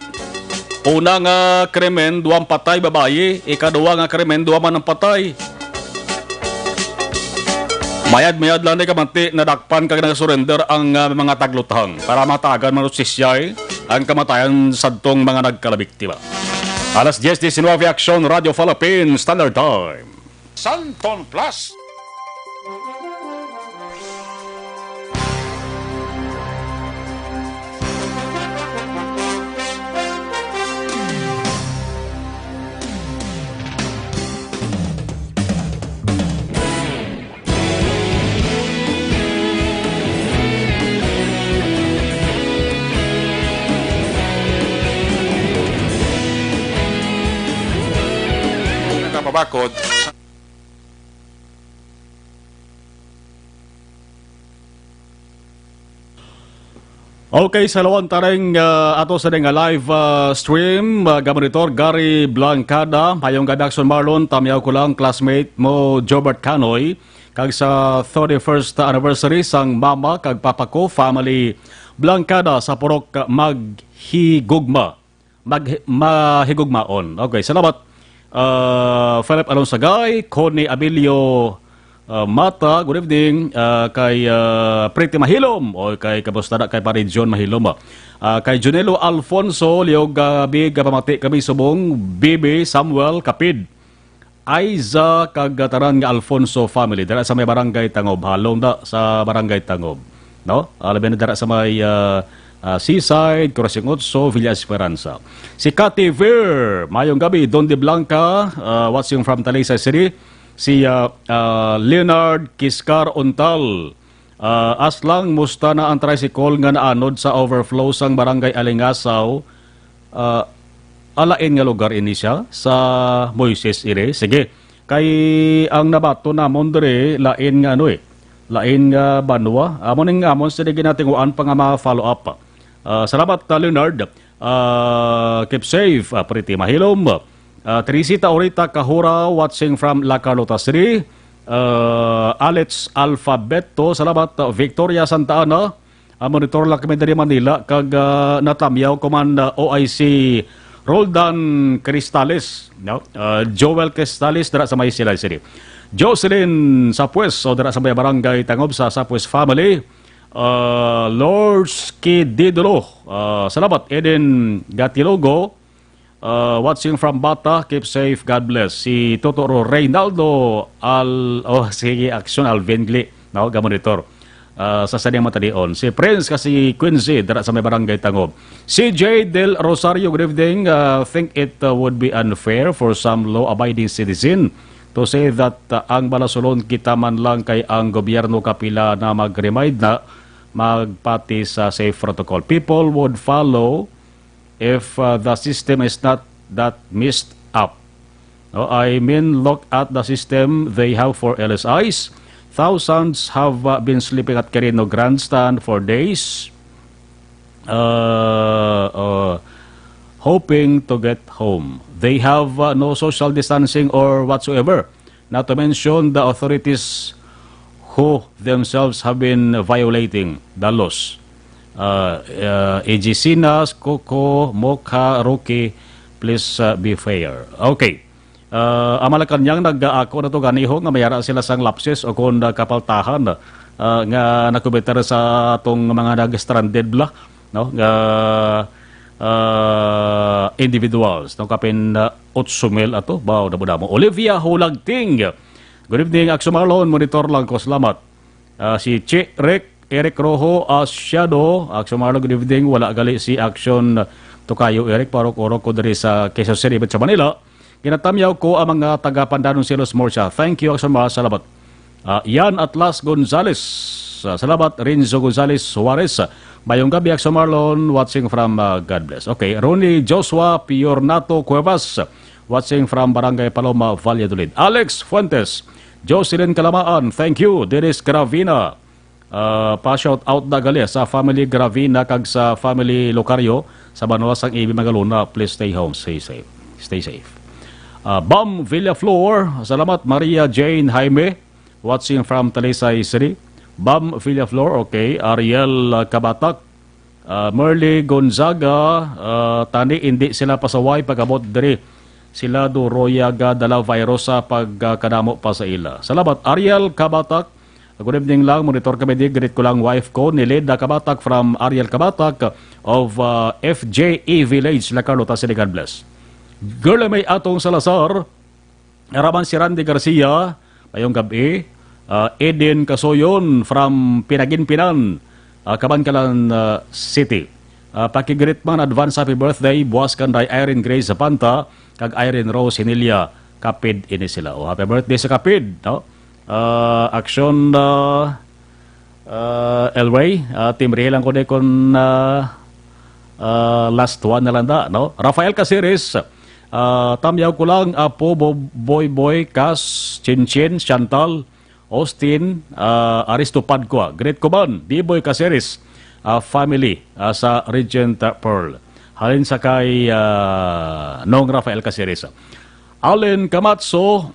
Una nga krimen, duwang patay babae. Ikaduwa nga krimen, duwa man ang patay. Mayad-mayad lang ni kamanti nadakpan kag nag-surrender ang mga taglutang para matagan man sisyay ang kamatayan sadtong mga nagkalabiktima. Alas 10:19 Action Radio Philippines Standard Time. Santon Plus. Nakapabakod. Okay, sa lawan taring ato sa nga live stream, gamonitor Gary Blancada, Mayong Gadakson Marlon, tamiyaw ko lang, classmate mo Jobert Canoy, kag sa 31st anniversary sang mama kag papa ko, family Blancada sa Purok Mahigugmaon. Okay, salamat. Philip Alonsagay, Connie Abilio Mata, good evening. Kay Pretty Mahilom o kay kabustada kay Pare John Mahilom. Kay Junelo Alfonso, liog gabi pamati kami subong Bibi Samuel Kapid. Aiza kagataran nga Alfonso family dara sa may barangay Tangob, halong da sa barangay Tangob. No? Labi na dara sa may Seaside, Corazon Otso, Villa Esperanza. Si Cathy Ver, mayong gabi, Don de Blanca, watching from Talisay City. Si Leonard Kiskar Untal, aslang musta na ang tricycle nga naanod sa overflow sang barangay Alingasaw, alain nga lugar ini siya sa Moises ire. Sige, kay ang nabato namon dire lain nga ano lain nga banwa. Amon ning amon sa ginatinguan pa nga ma-follow up. Salamat Leonard. Keep safe, Pretty Mahilom. Teresita Orita Kahura watching from La Carlota City. Alex Alfabeto, salamat. Victoria Santa Ana, monitor lang kami dari Manila. Kag natamyaw kuman OIC Roldan Cristales, no? Joel Cristales dara sa Maysila City. Jocelyn Sapues, o dara sa barangay Tangob sa Sapues family. Lorski Didolo, salamat. Eden Gatilogo, watching from Bata, keep safe, God bless. Si Totoro Reynaldo sige, Action Alvengli, no, gamonitor. Sa sadyang matalion. Si Prince kasi Quincy, dara sa may barangay Tangob. CJ Del Rosario, good evening. Think it would be unfair for some law-abiding citizen to say that ang balasulon kita man lang kay ang gobyerno kapila na mag-remind na magpati sa safe protocol. People would follow if the system is not that messed up. No, I mean, look at the system they have for LSIs. Thousands have been sleeping at Quirino Grandstand for days, hoping to get home. They have no social distancing or whatsoever, not to mention the authorities who themselves have been violating the laws. Egisinas, Coco, Mokha, Roque, please be fair. Okay. Ang Malacanang nag-aako na to ganiho nga mayara sila sang lapses o kung kapaltahan nga nakubeter sa atong mga nag-stranded bla, no? Nga individuals no kapin 8,000 ato baw na mo. Olivia Hulagting, good evening. Aksumarlon, monitor lang ko, salamat. Si Che Eric Rojo Shadow, Aksumarlon, good evening. Wala gali si Action Tokayo Eric, parok-orok ko dari sa Quezon City sa Manila. Kinatamyaw ko ang mga taga-Pandanong Silos Morsha. Thank you, Aksumarlon, salamat. Yan Atlas Gonzales, salamat. Renzo Gonzales Suarez, mayong gabi, Aksumarlon, watching from God bless. Okay, Ronnie Joshua Piornato Cuevas, watching from Barangay Paloma, Valladolid. Alex Fuentes, Jocelyn Kalamaan, thank you. Dennis Gravina, pa-shout out na gali sa family Gravina kag sa family Locario sa Banwasang Ibi Magalona. Please stay home, stay safe. Stay safe. Bam Villaflor, salamat. Maria Jane Jaime, watching from Talisay City. Bam Villaflor, okay. Ariel Kabatak, Merly Gonzaga, tani hindi sila pasaway pagabot diri sila do Royaga dala virus sa pagkadamo pa sa ila. Salamat Ariel Kabatak. Good evening lang, monitor kami di greet ko lang wife ko ni Leda Kabatak from Ariel Kabatak of FJE Village, La Carlota City. God bless. Girl may atong Salazar, araman si Randy Garcia, ayong gabi. Eden Kasoyon from Pinaginpinan, Kabankalan City. Pakigreet man advance happy birthday buwas kan day Irene Grace Zapanta kag Irene Rose Hinilia kapid ini sila. Oh, happy birthday sa kapid, no? Action Elway, team lang ko de kon last one na lang da, no? Rafael Casiris, tamyaw ko lang Apo Boy Cas Chinchin Chantal Austin, Aristopad ko, Great Kuban, D-Boy Caceres, family sa Regent Pearl. Halin sa kay Nong Rafael Caceres. Allen Camatso,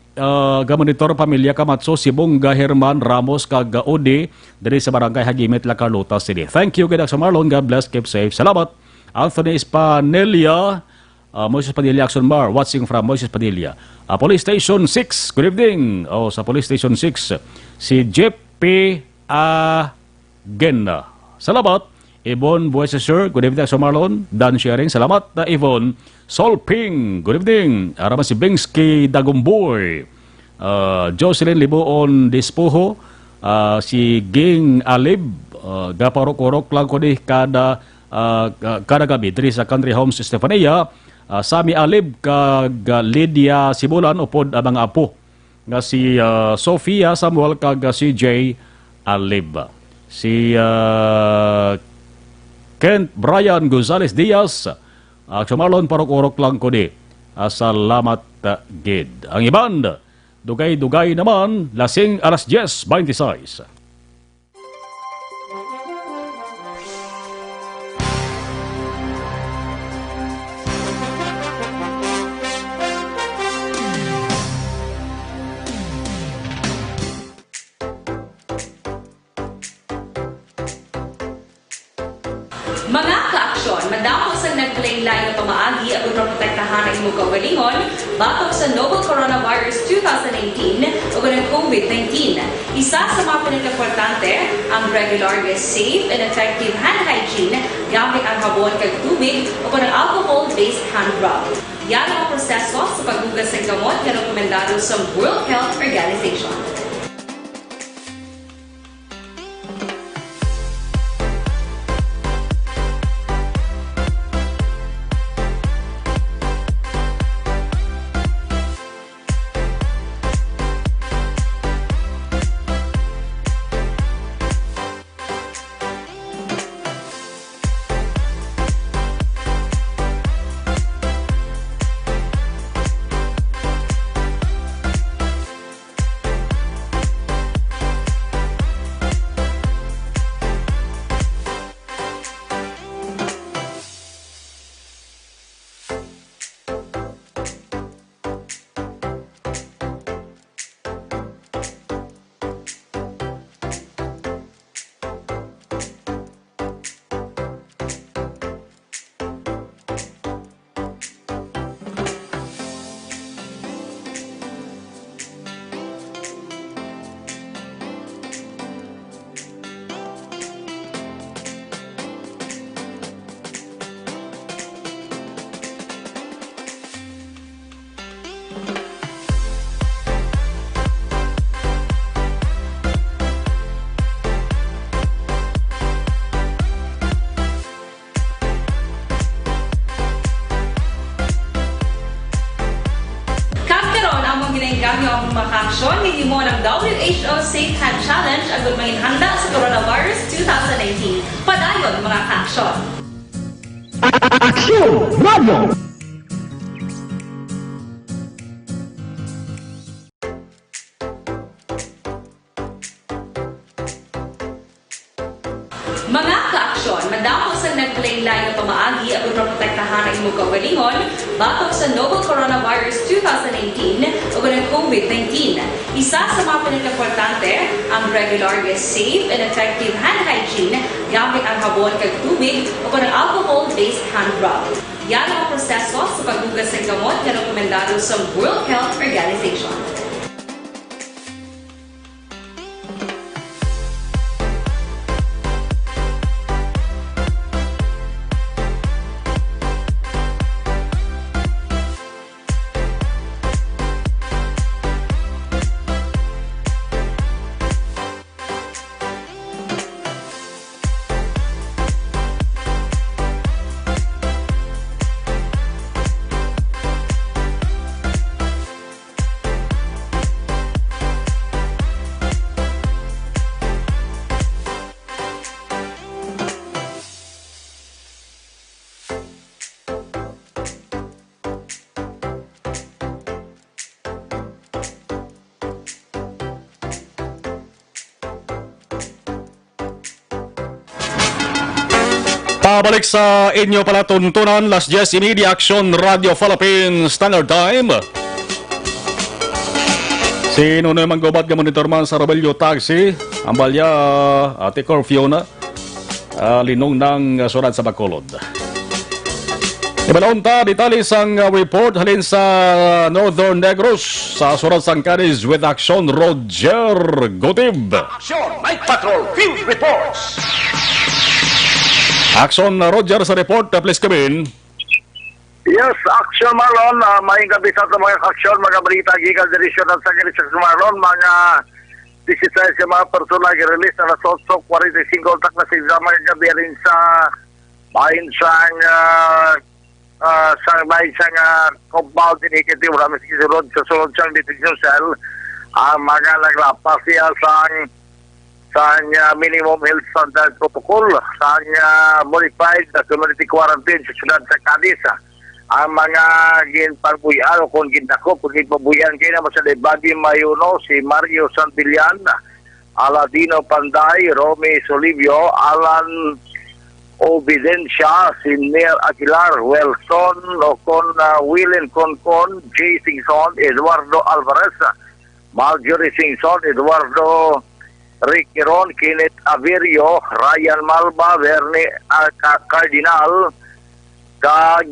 gamonitor pamilya Camatso, si Bongga Herman Ramos, kag Odi, dari sa Barangay Hagimit, La Carlota City. Thank you, Gadak Marlon, God bless, keep safe. Salamat. Anthony Espanelia, Moises Padilla, Action Bar, watching from Moises Padilla. Police Station 6, good evening. Sa Police Station 6, si Jeff P. Agenda. Salamat. Yvonne Buesesur, good evening, Action Marlon. Dan Sharing, salamat. Yvonne Solping, good evening. Araman si Bingsky Dagumboy. Jocelyn Libuon Dispuho, si Ging Alib, gaparok-orok lang ko di kada gabi diri sa Country Homes Estefania. Sami Alib kag Lydia Sibulan upod ang mga apo nga si Sofia Samuel kag si Jay Alib. Si Kent Brian Gonzales Diaz, Marlon parok-orok lang ko di. Salamat gid. Ang iban, dugay-dugay naman, lasing alas 10:26. Mga ka-aksyon, madamo sa naglaylay na pamaagi at protektahan ang imong kaugalingon batok sa novel coronavirus 2018 o ng COVID-19. Isa sa mga pinaka-importante ang regular, safe, and effective hand hygiene gamit ang habon kag tubig o ng alcohol-based hand rub. Yan ang proseso sa paghugas ng gamot na rekomendado sa World Health Organization. Safe Hand Challenge ang gulmangin handa sa Coronavirus 2019. Padayon mga ka-aksyon. Mga ka-aksyon, madamo sa naglaylay nga pamaagi ang protektahan ang imong kaugalingon batok sa novel coronavirus 2018 o ng COVID-19. Isa sa mga pinaka-importante ang regular, safe, and effective hand hygiene gamit ang habon kag tubig o ng alcohol-based hand rub. Yan ang proseso sa paghugas ng gamot na rekomendado sa World Health Organization. Pabalik sa inyo palatuntunan, Las 10:30 Action Radio Philippines Standard Time. Sino na yung gubat ka monitor man sa Rebelio Taxi? Ang balya, Ate Curfew na. Linong ng sunad sa Bacolod. Ibalon ta, detalis ang report halin sa Northern Negros sa sunad sang Cadiz with Action Roger Gotib. Action Night Patrol Field Reports. Action Roger sa report, please come in. Yes, Action Marlon, may gabi sa mga aksyon, mga balita, gigal dirisyon at sa Action Marlon, mga 16 sa mga persona gi-release na nasosok, 45 tak na sa mga gabi rin sa bahin sang compound initiative, rami sa sunod siyang detention cell, ang mga naglapas siya sa minimum health standard protocol, sa modified community quarantine sa syudad sa Cadiz. Ang mga ginpagbuyan o kung gindako, kung ginpabuyan kayo naman sa Lebadi Mayuno, si Mario Santillan, Aladino Panday, Romy Solivio, Alan Obidencia, si Neil Aguilar, Wilson, Ocon, Willen Concon, J. Singson, Eduardo Alvarez, Marjorie Singson, Eduardo Ricky Ron, Kenneth Averio, Ryan Malba, Verne Cardinal, kag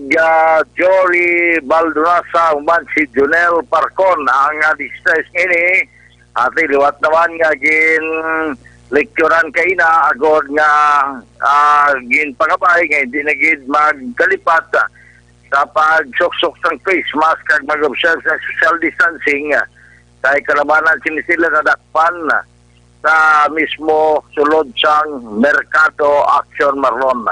Jory Baldurasa, uman si Junel Parcon. Ang distress ini, ati liwat naman nga gin lekturan kay na, agod nga gin pangabay, nga hindi na gin magkalipat sa pagsuksok ng face mask kag mag-observe sa social distancing. Kay kalabanan sinisila na dakpan sa mismo sulod sang Mercado Action Marlon.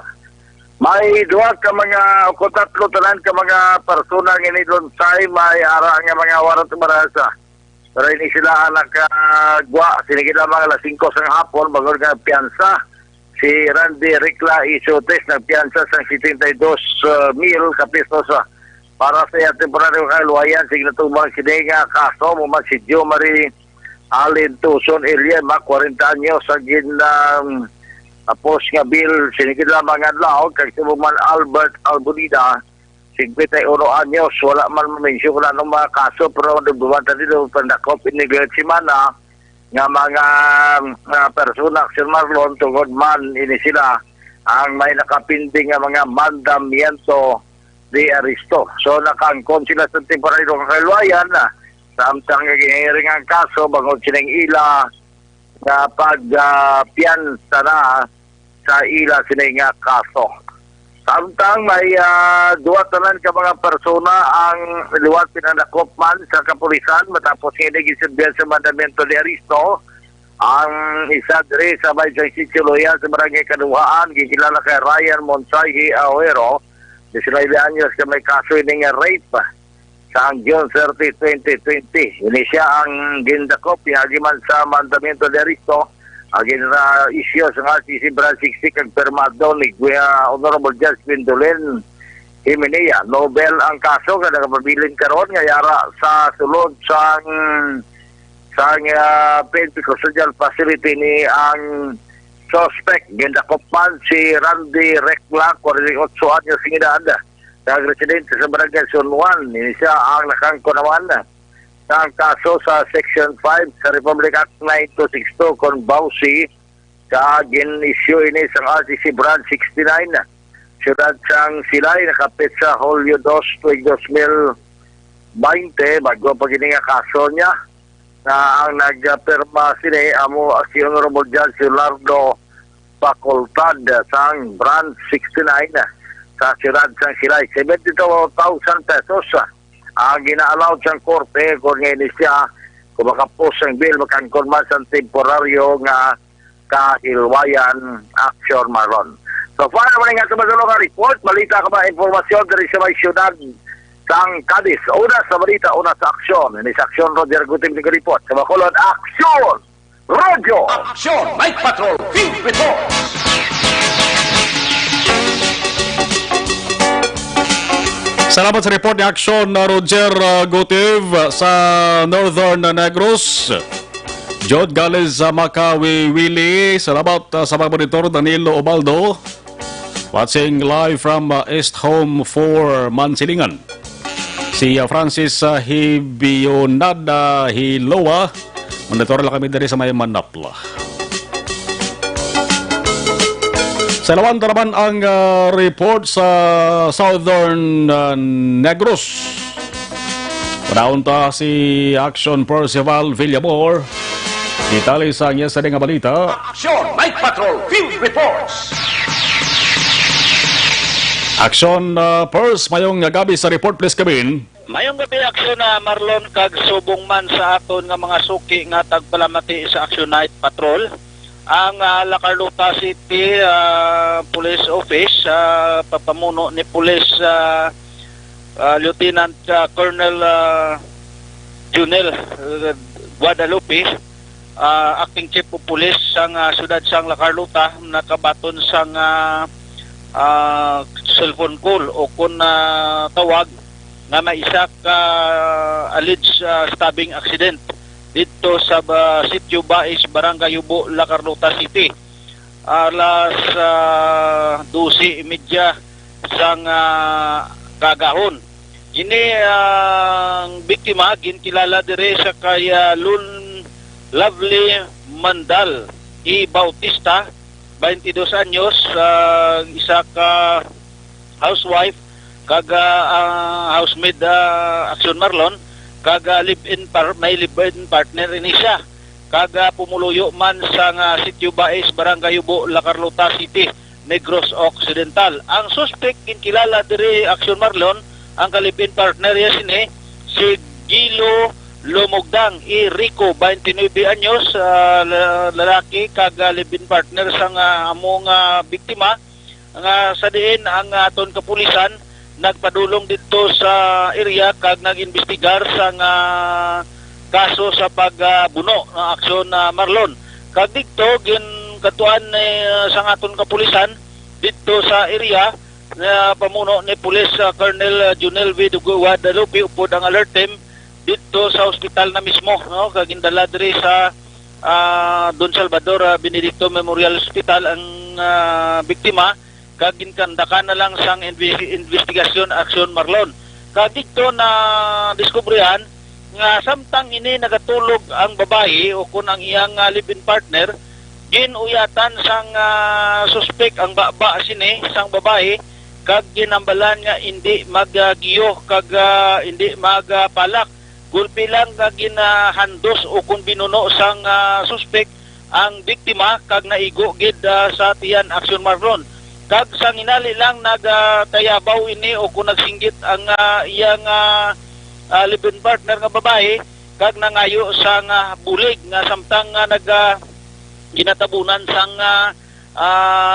May duwa ka mga o tatlo tanan ka mga persona nga nilonsay, may ara nga mga warot barasa. Pero ini sila nakagwa, sinigila mga alas 5 sang hapon, bagod nga piyansa. Si Randy Ricla Isotes nagpiyansa sang 72,000 kapisos para sa temporary kaluwayan. Sige na tumang kinega kaso mo si Jo Marie Alin Tuson Eliema, 40 anyos sa apos nga bill, sinigid lamang nga lao, kag man Albert Albunida, 51 anyos, wala man mamensyon ko na ng mga kaso, pero nagbuwanta dito, pandakop, iniglit si Mana, nga mga persona, Sir Marlon, tungod man, ini sila, ang may nakapinding nga mga mandamiento de Aristo. So, nakaangkon sila sa temporary kakalwayan, samtang naging ang kaso, bangod silang ila na pagpiyansa na sa ila silang kaso. Samtang may duwa tanan ka mga persona ang liwat pinanakop man sa kapulisan matapos hinigisilbihan sa mandamento de Aristo. Ang isa diri sa may sitio Loya sa barangay Kaduhaan, gikilala kay Ryan Monsayhi Ahuero, 19 anyos ka may kaso ini nga rape. sa June 30, 2020. Ini siya ang gindakop pinagiman sa mandamento de Risto agin na isyo sa RCC Branch 60 kag permado ni Guya Honorable Judge Pindulen Himenea. Nobel ang kaso nga nakapabilin karon nga yara sa sulod sang PNP Custodial Facility ni ang suspect gindakop man si Randy Recla 48 anyos ng edad. Nag-residente sa Barangay Zone 1. Ini siya ang nakangko naman ng kaso sa Section 5 sa Republic Act 9262 kung bawsi sa gin-issue ini sa RTC Branch 69. Siyudad sang silay nakapit sa Hulyo 2, 2020 bago pa gini nga kaso niya na ang nagpirma sini amo si Honorable Judge Leonardo Facultad sang Branch 69 sa siyudad sang silay. 72,000 pesos ang gina-allow siyang korte kung ngayon siya kung makapos ang bill makangkon man sa temporaryo nga kahilwayan action maron. So far naman nga sa madulong report, balita ka ba informasyon dari sa may siyudad sang Cadiz. Una sa balita, una sa aksyon. Ini sa aksyon Roger Gutim ng report. Sa Bacolod, aksyon! Roger! Action! Night Patrol Field Report! Salamat sa report ni Aksyon Roger Gutiv sa Northern Negros. Jod Gales sa Makawi Willie. Salamat sa mga monitor Danilo Obaldo. Watching live from East Home for Mansilingan. Si Francis Hibionada Hiloa. Monitor lang kami dari sa may Manapla. Sa Lawanda naman ang report sa Southern Negros. Panaunta si Action Percival Villamor. Detalye sa niya sa nga balita. Action! Night Patrol Field Reports! Action Pers, mayong gabi sa report please Kevin. Mayong gabi aksyon na Marlon kag subong man sa aton nga mga suki nga tagpalamati sa Action Night Patrol. Ang La Carlota City Police Office papamuno ni Police Lieutenant Colonel Junel Guadalupe, acting chief of police sang siyudad sang La Carlota, nakabaton sang cellphone call o kung tawag nga may isa ka alleged stabbing accident dito sa Sitio Bais, Barangay Yubo, La Carlota City. Alas 12:30 sang kagahon. Ini ang biktima ginkilala dire sa kay Lovely Mandal E. Bautista, 22 anyos, isa ka housewife, kaga housemaid Action Marlon, kaga may live-in partner ini siya. Kaga pumuluyo man sa Sitio Bais, Barangay Yubo, La Carlota City, Negros Occidental. Ang suspect kinkilala diri Action Marlon, ang ka-live-in partner niya si Gilo Lumugdang E. Rico, 29 anyos, lalaki, kaga live-in partner sa among biktima. Nga sa diin ang aton kapulisan nagpadulong dito sa area kag nag-investigar sa kaso sa pagbuno ng Aksyon Marlon. Kag dito katuan sa aton kapulisan dito sa area na pamuno ni Police Colonel Junel V. Guadalupe upod ang alert team dito sa ospital na mismo, no? Kag indala diri sa Don Salvador Benedicto Memorial Hospital ang biktima. Kag ginkandakan na lang sang investigasyon Action Marlon. Kag dito na diskubrihan nga samtang ini nagatulog ang babae o kun ang iyang live-in partner, ginuyatan sang suspect ang baba sini sang babae kag ginambalan nga hindi maggiyo kag hindi magpalak. Gulpi lang kag ginahandos o kun binuno sang suspect ang biktima kag naigo gid sa tiyan Action Marlon. Kag sa inali lang nagtayabaw ini o kung nagsinggit ang iyang live-in partner nga babae kag nangayo sa bulig nga samtang ginatabunan sang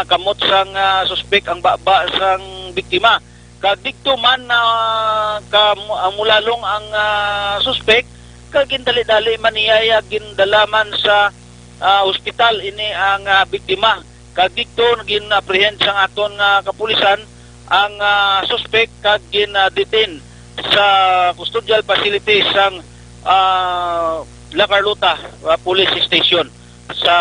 kamot sang suspect ang baba sang biktima. kag dikto man mulalong ang suspect kag gindali-dali man niya gindalaman sa ospital ini ang biktima kag dikto gin-apprehend sang aton kapulisan ang suspect kag gin-detain sa custodial facility sang La Carlota Police Station sa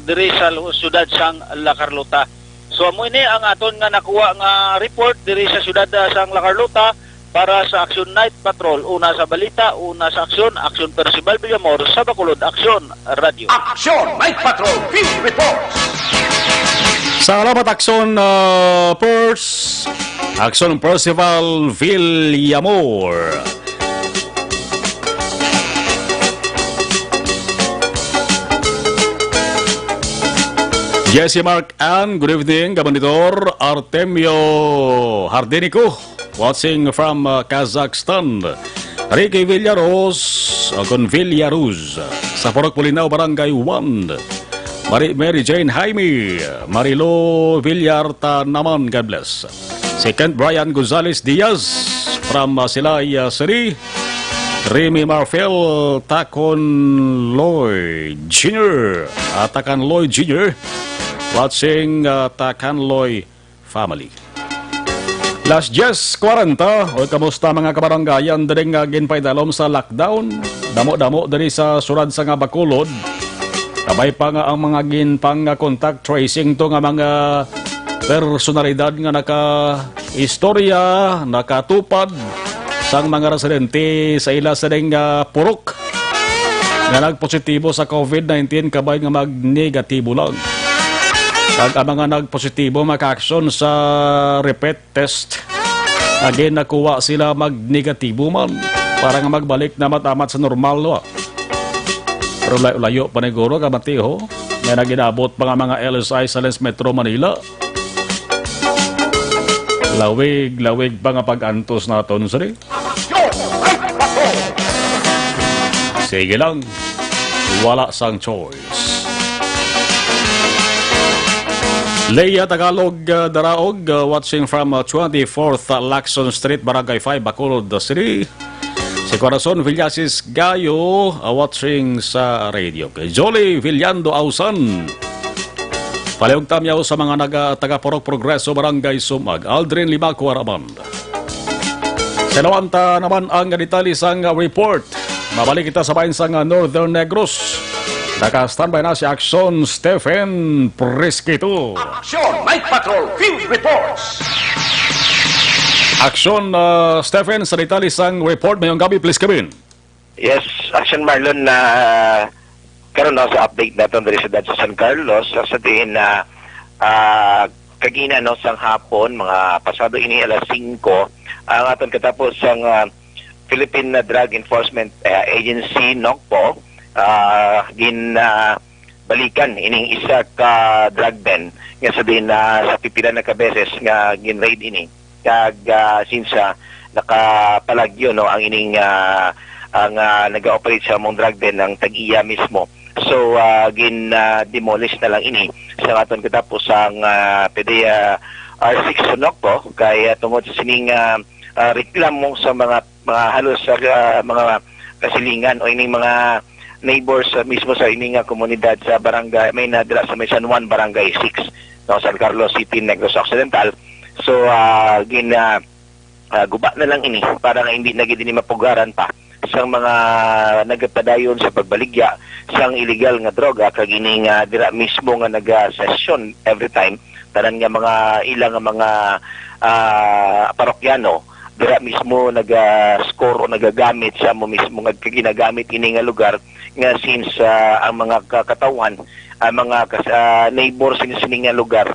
diri sa siyudad sang La Carlota. So amo ini ang aton nga nakuha nga report diri sa siyudad sang La Carlota para sa Action Night Patrol. Una sa balita, una sa aksyon, Action Percival Villamor sa Bacolod Action Radio. Action Night Patrol Field Reports. Salamat Action Action Percival Villamor. Jesse Mark and good evening, Gabanitor Artemio Hardenico, watching from Kazakhstan. Ricky Villaros, Villaruz, sa Porok Pulinao, Barangay 1. Mary Jane Jaime, Marilo Villarta naman, God bless. Second, Brian Gonzalez Diaz from Silay City. Remy Marfel Takon Lloyd Jr. Takon Lloyd Jr. Watching Takanloy family. Last Jess 40, o kamusta mga kabaranggayan daring ginpaydalom sa lockdown. Damo-damo dari sa surad sa nga Bacolod. Kabay pa nga ang mga ginpang contact tracing to nga mga personalidad nga naka-istorya, nakatupad sang mga residente sa ila sa ding purok nga nagpositibo sa COVID-19 kabay nga mag-negatibo lang. Kag ang mga nagpositibo maka-action sa repeat test, again nakuha sila mag-negatibo man para nga magbalik na matamat sa normal. Pero layo pa niguro kamatiho may naginabot pa nga mga LSI sa Lens Metro Manila. Lawig pa nga pag-antos naton sari. Sige lang, wala sang choice. Leia Tagalog Daraog, watching from 24th Lacson Street, Barangay 5, Bacolod City. Si Corazon Villasis Gayo, watching sa radio. Kay Jolly Villando Ausan. Palihog tamyaw sa mga taga-Porok Progreso, Barangay Sumag. Aldrin Limaco Araman. Sinawanta naman ang detalye sang report. Mabalik kita sa bayan sang Northern Negros. Naka-standby na si Action Stephen Presquito. Action Night Patrol Field Reports. Action Stephen, sa detalye sang report mayong gabi, please come in. Yes, Action Marlon, na karon na sa update natin dari sa San Carlos, sa diin na kagina no sang hapon, mga pasado ini alas 5, ang aton katapos sang Philippine Drug Enforcement Agency NOCPO balikan ining isa ka drug den nga sabihin na sa pipila na kabeses nga gin-raid ini kag since nakapalagyo no ang ining ang nag-operate sa mong drug den ng Tag-iya mismo. So demolish na lang ini sa aton katapos ang PDEA R6 NOCPO kay tungod sa sining reklamo sa mga halos mga kasilingan o ining mga neighbors mismo sa ining komunidad sa barangay may nadira sa may San Juan Barangay 6 no, San Carlos City, Negros Occidental. So guba na lang ini para nga hindi na gid ni mapugaran pa sa mga nagapadayon sa pagbaligya sang illegal nga droga kag ining dira mismo nga naga-session every time tanan nga mga ilang nga mga parokyano dira mismo naga-score o nagagamit sa mo mismo nga ginagamit ini nga lugar nga since ang mga katawan ang mga neighbors sa sining nga lugar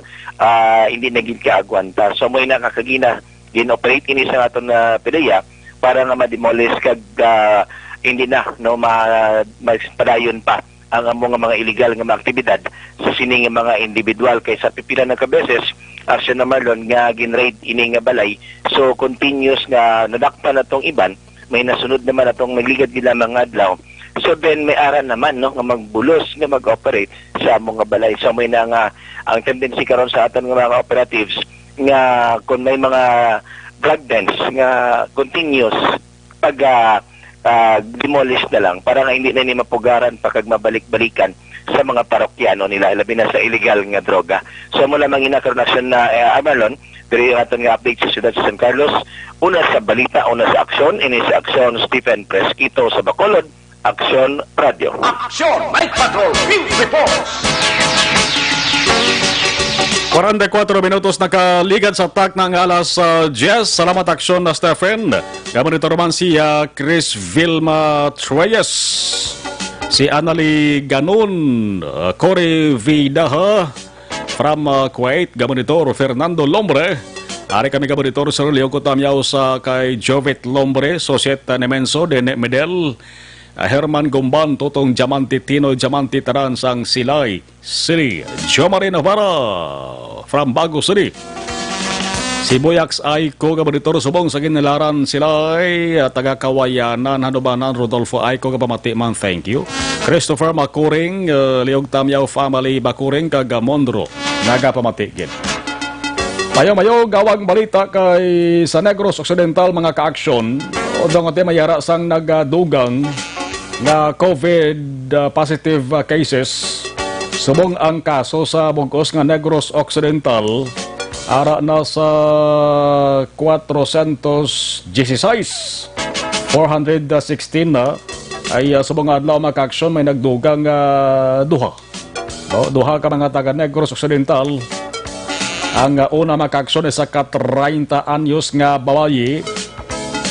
hindi naging kaagwanta. So mo nakakagina gin-operate ini sa aton PDEA para nga ma-demolish kag hindi na no magpadayon pa ang among mga illegal nga mga aktibidad sa sining mga individual kaysa pipila na kabeses Action na Marlon nga gin-raid ini nga balay. So continuous nga nadakpan natong iban, may nasunod naman atong magligad gila mga adlaw. So then may ara naman no nga magbulos nga mag-operate sa mga balay. So may na nga ang tendency karon sa aton nga mga operatives nga kung may mga drug dens nga continuous pag demolish na lang para nga hindi na ni mapugaran pa kag mabalik-balikan sa mga parokyano nila, labi na sa illegal nga droga. So mo lamang inakarnasyon na Amalon, diri aton nga update sa siyudad sa San Carlos. Una sa balita, una sa aksyon, ini sa aksyon Stephen Presquito sa Bacolod, Aksyon Radio. Action! Night Patrol Field Reports! 44 minutos nakaligad sa tak ng alas 10. Salamat aksyon na Stephen. Gamon ito naman si Chris Vilma Treyes, si Annalie Ganun, Cory Vidaha from Kuwait. Gamon ito Fernando Lombre. Ari kami gamon ito sa Leo Kutamyaw sa kay Jovet Lombre, Societa Nemenso de Medel, Herman Gumban, Totong Diamante, Tino Diamante, Taran sang Silay City. Jo Marie Navarra from Bago City. Si Boyax Aiko, Gabaritor Subong sa Ginalaran Silay, taga-Kawayanan, Hanubanan, Rodolfo Aiko, Gabamati man, thank you. Christopher Makuring, Liog Tamyaw Family Bakuring, Kagamondro, nagapamatigin. Mayo-mayo, gawang balita kay sa Negros Occidental, mga ka-aksyon, o doon mayara sang nagdugang na COVID positive cases. Subong ang kaso sa bugos nga Negros Occidental, ara na sa 416, 416 na, ay subong adlaw mga ka-aksyon, may nagdugang duha. Duha ka mga taga Negros Occidental. Ang una makaksyon sa 30 anyos nga babayi,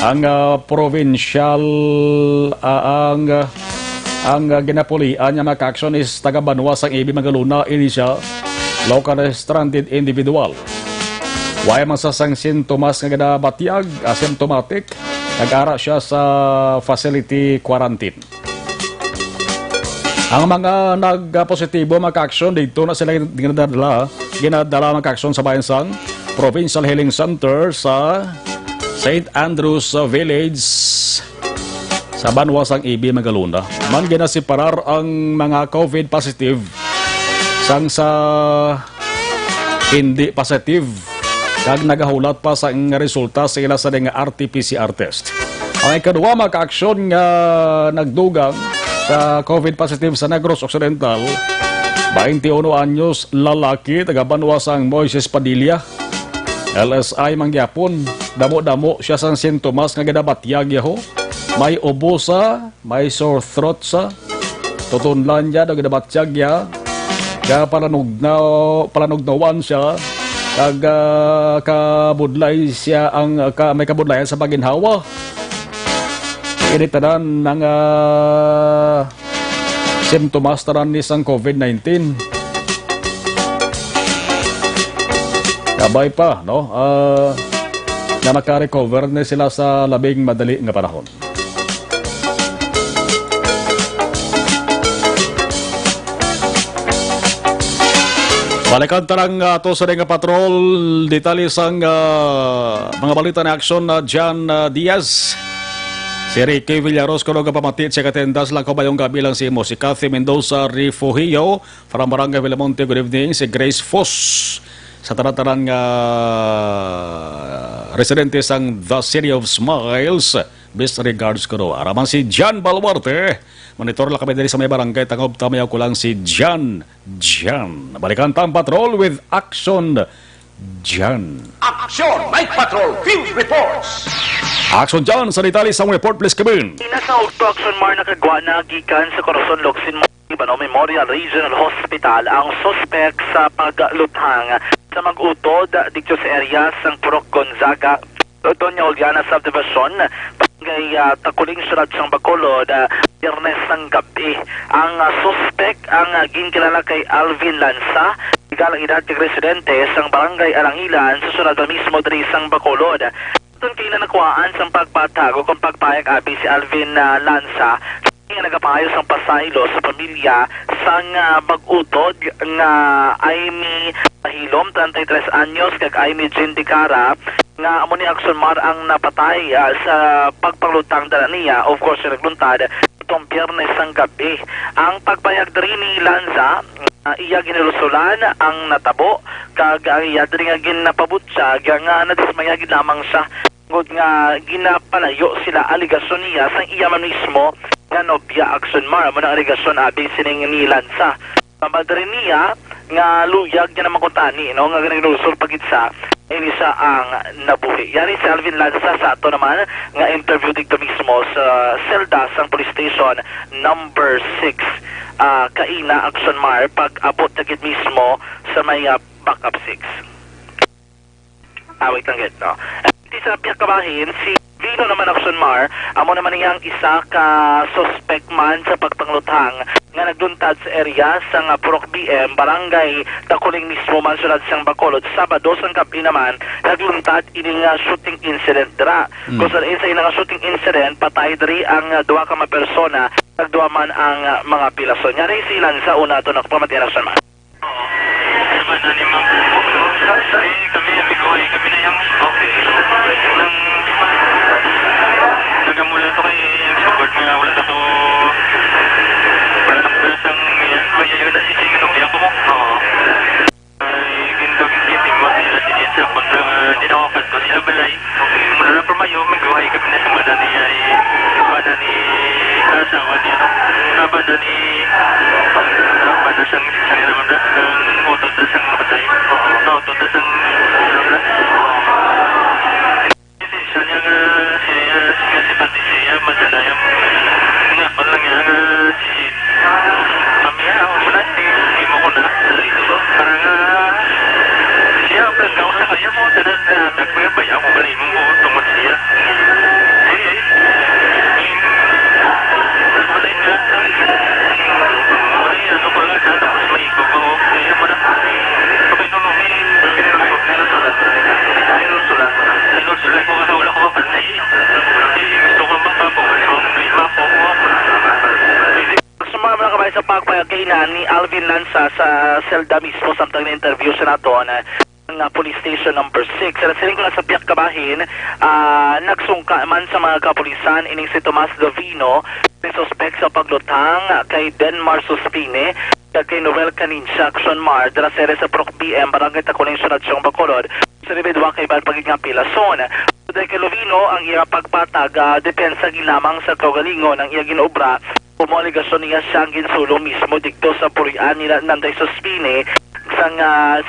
ang provincial ang ginapulian niya makaksyon is taga Banuas ang Ibi Magaluna, ini siya local stranded individual. Why masasang sintomas nga ginabatyag, asymptomatic, nag-ara siya sa facility quarantine. Ang mga nagpositibo makaksyon dito na sila ginadala makaksyon sa Bayansang Provincial Healing Center sa St. Andrews Village sa Banuas ang Ibi Magaluna. Man ginasiparar ang mga COVID positive sang sa hindi positive kag nagahulat pa sa resulta sa ila sa nga RT-PCR test. Ang ikadua makaksyon nga nagdugang sa COVID positive sa Negros Occidental, 21 anyos lalaki, taga Banuas ang Moises Padilla, LSI mangyapon, damo-damo siya sang sintomas nga ginabatyag yaho. May ubo sa, may sore throat sa, tutunlan niya na ginabatyag ya, kaya palanugnawan siya, kag kabudlay siya may kabudlayan sa paginhawa. Initanan ng simptomas taran ni sang COVID-19. Kabay pa, no? Na makarecover na sila sa labing madali nga panahon. Balikan tarang to sa nga patrol, detalye sang mga balita na aksyon na John Diaz. Si Ricky Villaros kuno nga pamatit siya katendas lang ko bayong gabi lang si mo. Si Cathy Mendoza Rifugio from Barangay Villamonte, good evening. Si Grace Foss sa taran-taran nga residente sang The City of Smiles, best regards ko ro. Araman si John Baluarte. Monitor lang kami dali sa may barangay. Tangob tamayaw ko lang si John. Balikan tang patrol with Action John. Action! Night Patrol Field Reports! Action John, sa detalye sa report, please come. Nasa Octo Action Mar nakagwa na gikan sa Corazon Locsin Memorial Regional Hospital ang suspect sa pagluthang sa mag-utod dito sa area sang Purok Gonzaga, Doña Juliana Subdivision, Barangay Takuling, Syudad sang Bacolod, Biyernes ng gabi. Ang suspect ang ginkilala kay Alvin Lanza, igalang edad kay residente sang Barangay Alangilan sa syudad mismo diri sang Bacolod. Itong kinanakuhaan sang pagpatago kung pagpayag abi si Alvin Lanza nga nagapahayos ang pasaylo sa pamilya sang mag-utod nga Aimee Mahilom, 33 anyos, kag Aimee Jindicara nga amo ni Action Mar ang napatay sa pagpanglutang dala niya. Of course, nagluntad itong Biyernes ng gabi. Ang pagpayag diri ni Lanza iya ginulusulan ang natabo kag ang iya diri nga ginapabutsa nga nadismaya gid lamang sa ngod nga ginapalayo sila aligasyon niya sa iya man mismo nga nobya Action Mar mo na aligasyon abi sining nilansa pamadri niya nga luyag niya naman kuntani no nga ginulusul pagitsa ini sa ang nabuhi. Yari si Alvin Lanza sa ato naman nga interview dito mismo sa Selda sang Police Station number 6 Kaina Action Mar pag abot na gid mismo sa may backup 6. Wait lang gid no. Sa piyak kabahin si Vino naman Action Mar amo naman niyang isa ka suspect man sa pagpangluthang nga nagluntad sa area sa Purok BM barangay Takuling mismo man sulad sang Bacolod Sabado sang gabi naman nagluntad ini nga shooting incident dira kung sa nga shooting incident patay diri ang duha ka mga persona nagduwa man ang mga pilason nga rin silan sa una ito nakapamatiyan Action Mar. Kami na yung nagamula ito kay support nga wala na ito wala na pelasang kaya yun na si Jing ito kaya ko mo ay gintiting mo nila si Jing sa kontra dinawakan ko sila balay mula na permayo magawahay kami na sa madani ay madani asawa niya madani siyang naman ng utod na siyang napatay utod na siyang sipati siya madala yung nga palang yung si mamaya wala hindi mo ko na parang siya pagkaw sa kaya mo nagpagabay ako balay mo tungkol siya balay na balay ano pala sa tapos may ikuko kaya mo na kapag nulumi sinusulat ko kasi wala ko mapantay gusto ko sumama na kamay sa pagpayag kay ni Alvin Lanza sa Selda mismo samtang na-interview siya naton ng Police Station number 6. Siling ko na sa piyak kabahin nagsungka man sa mga kapulisan ining si Tomas Davino may suspect sa paglutang kay Denmar Suspine kay Noel Canincia Action Mar dala sere sa Purok BM barangay Takuling Sunod siyang Bacolod sa ribedwa kay Bal Pagiging Pilason. Dahil kay Lovino ang iya pagpatag depensa ginamang sa kaugalingon ang iya ginobra pumaligasyon niya siyang ginsulong mismo dikto sa purian nila Nanday Suspine sang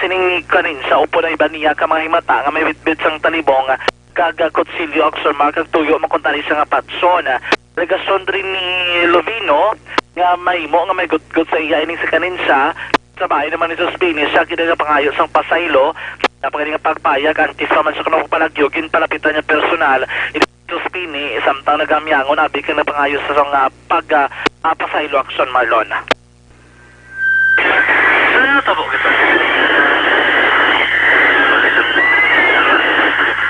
sining kanin sa upo na iba niya ka mga himata nga may bitbit sang talibong kaga kutsilyo Action Mar kag tuyo makuntani sa nga patson. Legasyon rin ni Lovino nga may good sa iya ining sa kanin siya sa bahay naman ni Suspine siya kinapangayo sang pasaylo napagaling ang pagpayag antis naman sa kanong palagyo ginpalapitan niya personal Suspine samtang nagamyangon abi ka napangayo sa pasaylo Action Marlon. Ano tabo kita?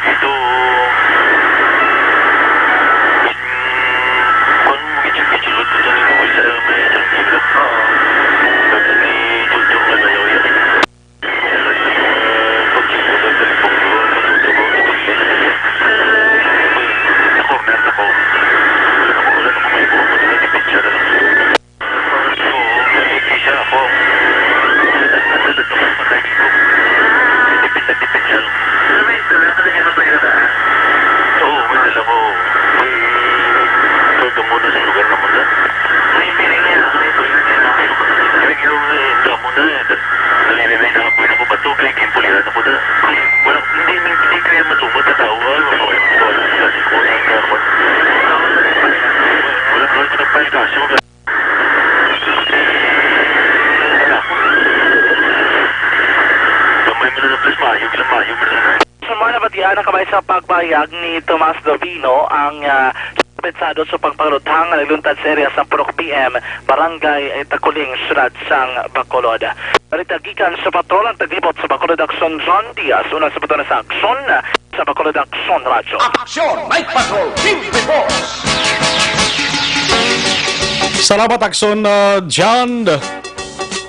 Ito kung gitchilot ko tani mo sa may tangkilo kasi ni Jojo na daw yan pagkipunan sa lipong doon matutubo na-corner ako wala ako may buong mo nila dipitsa na lang so nagkikisa ako sa pagbayag ni Tomas Davino ang pensado sa pagpaglutang na nagluntad sa area sa Purok BM, Barangay Takuling, Sunod sang Bacolod. Naritagikan sa patrol ang taglibot sa Bacolod Action John Diaz, una sa patrol sa Action sa Bacolod Action Radio. Action! Night Patrol! Field Reports! Salamat Action John.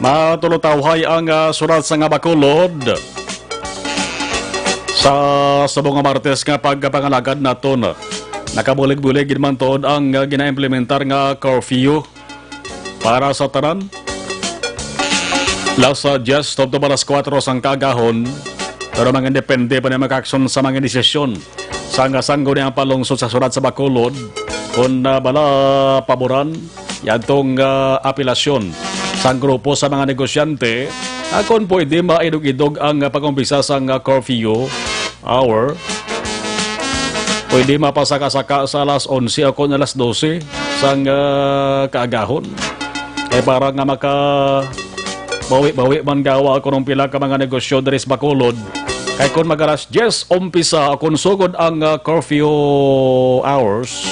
Matulutawhay ang surat sa nga Bacolod. Sa mga Martes nga pagkapangalagad naton nakabulig-bulig man toon ang gina-implementar nga curfew para sa tanan Lasa just top to balas 4 sang kagahon. Pero mga depende pa na mag-action sa mga desisyon. Sangga-sanggo niya ang palungsod sa surat sa Bacolod. Kung bala paboran, yan tong apelasyon sang grupo sa mga negosyante. Kung pwede maidog-idog ang pag-umpisa sang curfew hour. Pwede mapasaka-saka sa alas 11 o kung alas 12 sang kaagahon. Para nga bawi-bawi man gawa ako ng pila ka mga negosyo dari sa Bacolod. Kaya kung mag-alas 10 umpisa kung sugod ang curfew hours,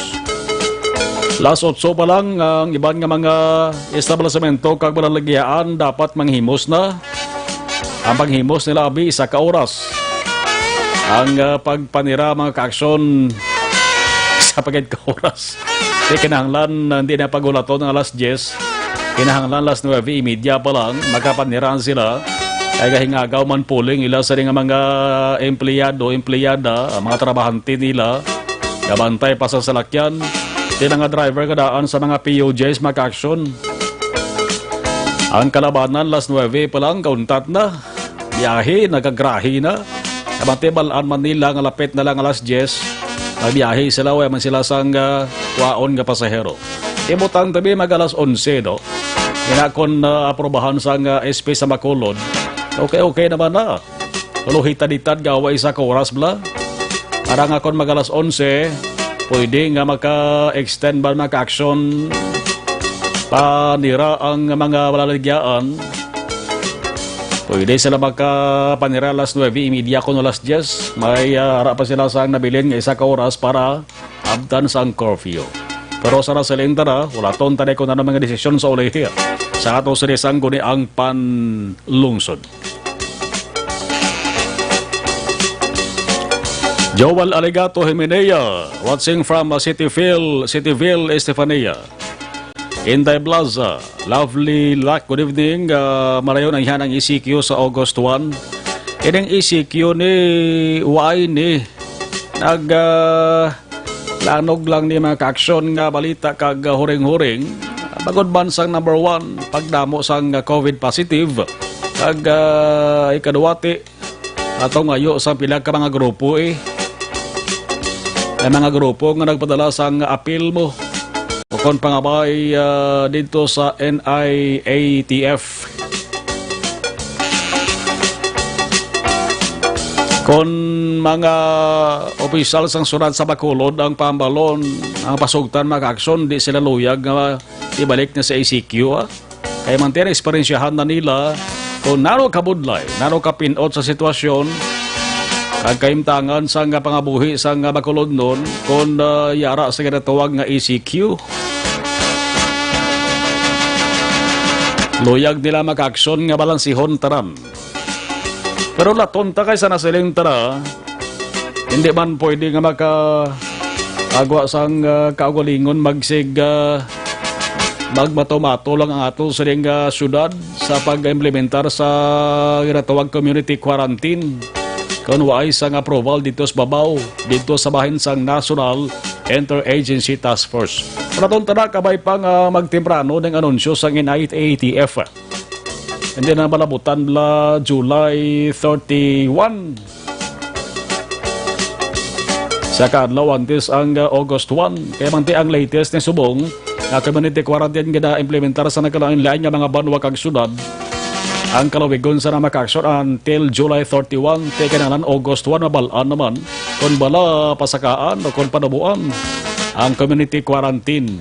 alas 8 pa lang ang ibang nga mga establishmento kag balalagyaan dapat manghimos na. Ang panghimos nila abi isa ka oras. Ang pagpanira mga ka-aksyon sa pagid ka oras. Kaya kinahanglan hindi na pagulaton ng alas 10. Kinahanglan alas 9:30 pa lang makapaniraan sila. Ay kahingagaw man puling ila sa rin mga empleyado, empleyada, mga trabahante nila. Gabantay pa sa salakyan. Di na nga driver kadaan sa mga POJs maka-aksyon. Ang kalabanan alas 9 pa lang kauntat na. Biyahe, nagagrahi na. Gabantay balaan man nila nga lapit na lang alas 10. Magbiyahe sila, man sila sang waon nga pasahero. Ibutang tabi mag alas 11, no? Hinakon na aprobahan sang SP sa Bacolod. Okay naman na. Luhitad-hitad gawa isa ka oras bla. Para nga kon mag alas 11, pwede nga maka-extend ba maka-action panira ang mga balalagyaan. Pwede sila makapanira alas 9:30 kung alas 10. May harap pa sila sang nabilin nga isa ka oras para abdan sang curfew. Pero sa nasalintara, wala ton tanay ko na ng mga desisyon sa ulihiya. Sa ato sinisang guni ang panlungsod. Joel Aligato Jimenea, watching from Cityville, Estefania. Inday Plaza, lovely luck, good evening. Marayon ang yan ang ECQ sa August 1. Inang ECQ ni Uay ni lanog lang ni mga ka-aksyon nga balita kag huring-huring. Bagod bansang number 1, pagdamo sang COVID positive. Kag ikaduwati, atong ayo sa pila ka mga grupo May mga grupo nga nagpadala sang apil mo. O kon pangabay dito sa NIATF. Kon mga opisyal sang surat sa Bacolod ang pambalon, ang pasugtan mag-aksyon, di sila luyag nga ibalik na sa ACQ. Kaya mantin eksperyensyahan na nila kung naro kabudlay, naro kapinot sa sitwasyon, kagkaimtangan sa nga pangabuhi sa nga Bacolod nun, kung yara sa ginatawag nga ACQ. Luyag nila mag-aksyon nga balansihon taran. Pero latonta kay sa nasiling tara, hindi man pwede nga agwa sang kaugalingon magmato-mato lang ang ato sa ring syudad sa pag-implementar sa ginatawag community quarantine. Kung waay sang approval dito sa babaw, dito sa bahin sang National Interagency Task Force. Latonta na kabay pang magtemprano ng anunsyo sang NIATF. Hindi na malabutan la July 31. Sa kadlaw antes ang August 1. Kaya manti ang latest na subong na community quarantine nga implementar sa nagkalain-lain nga mga banwa kag syudad. Ang kalawigon sa namakaksyon until July 31. Kaya kanalan August 1 mabalaan naman kung bala pasakaan o kung panabuan ang community quarantine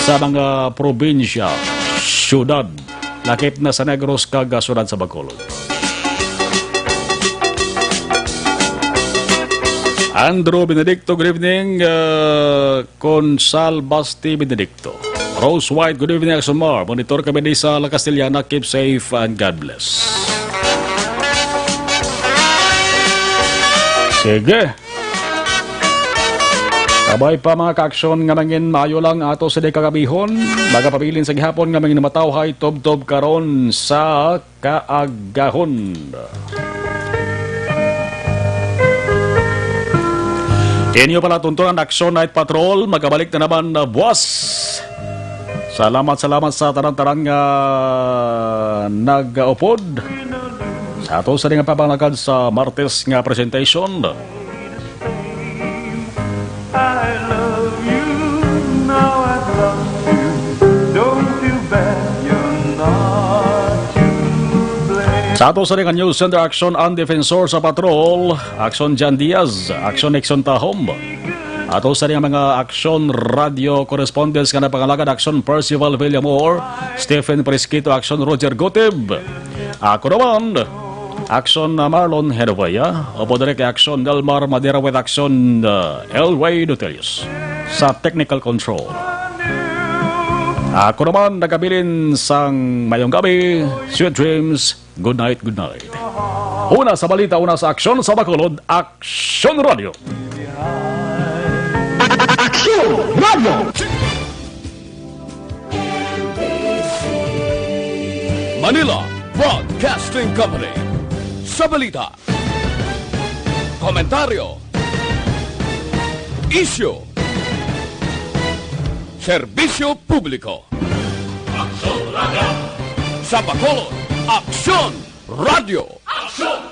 sa mga probinsya, syudad, lakip na sa Negros kag syudad sa Bacolod. Andrew Benedicto, good evening. Consal Basti Benedicto. Rose White, good evening. Axomar, monitor kami di sa La Castellana. Keep safe and God bless. Sige. Kabay pa mga ka-aksyon nga mangin maayo lang ato sa di kakabihon. Magapabilin sa gihapon nga mangin matawhay tob-tob karon sa kaagahon. Inyo pala tuntun ang Action Night Patrol. Magabalik na naman na buwas Salamat sa tarang-tarang nga nag-upod sa ato sa nga papanglakad sa Martes nga presentation. I love you, now I love you. Don't feel bad, you're not to blame. Sa ato sa nga News Center Action ang Defensor sa Patrol, Action Jan Diaz, Action Nixon Tahom. Ato sa mga Action Radio Correspondents nga napangalagad, Action Percival Villamor, Stephen Presquito, Action Roger Goteb. Ako naman, Action Marlon Hervaya, o po direct Action Delmar Madera with Action Elway Dutelius sa Technical Control. Ako naman nagabilin sang mayong gabi, sweet dreams, good night, good night. Una sa balita, una sa Action sa Bacolod, Action Radio. Action Radio! Manila Broadcasting Company. Sa balita, komentaryo, issue, serbisyo publiko. Action Radio! Sa Bacolod, Action Radio! Action!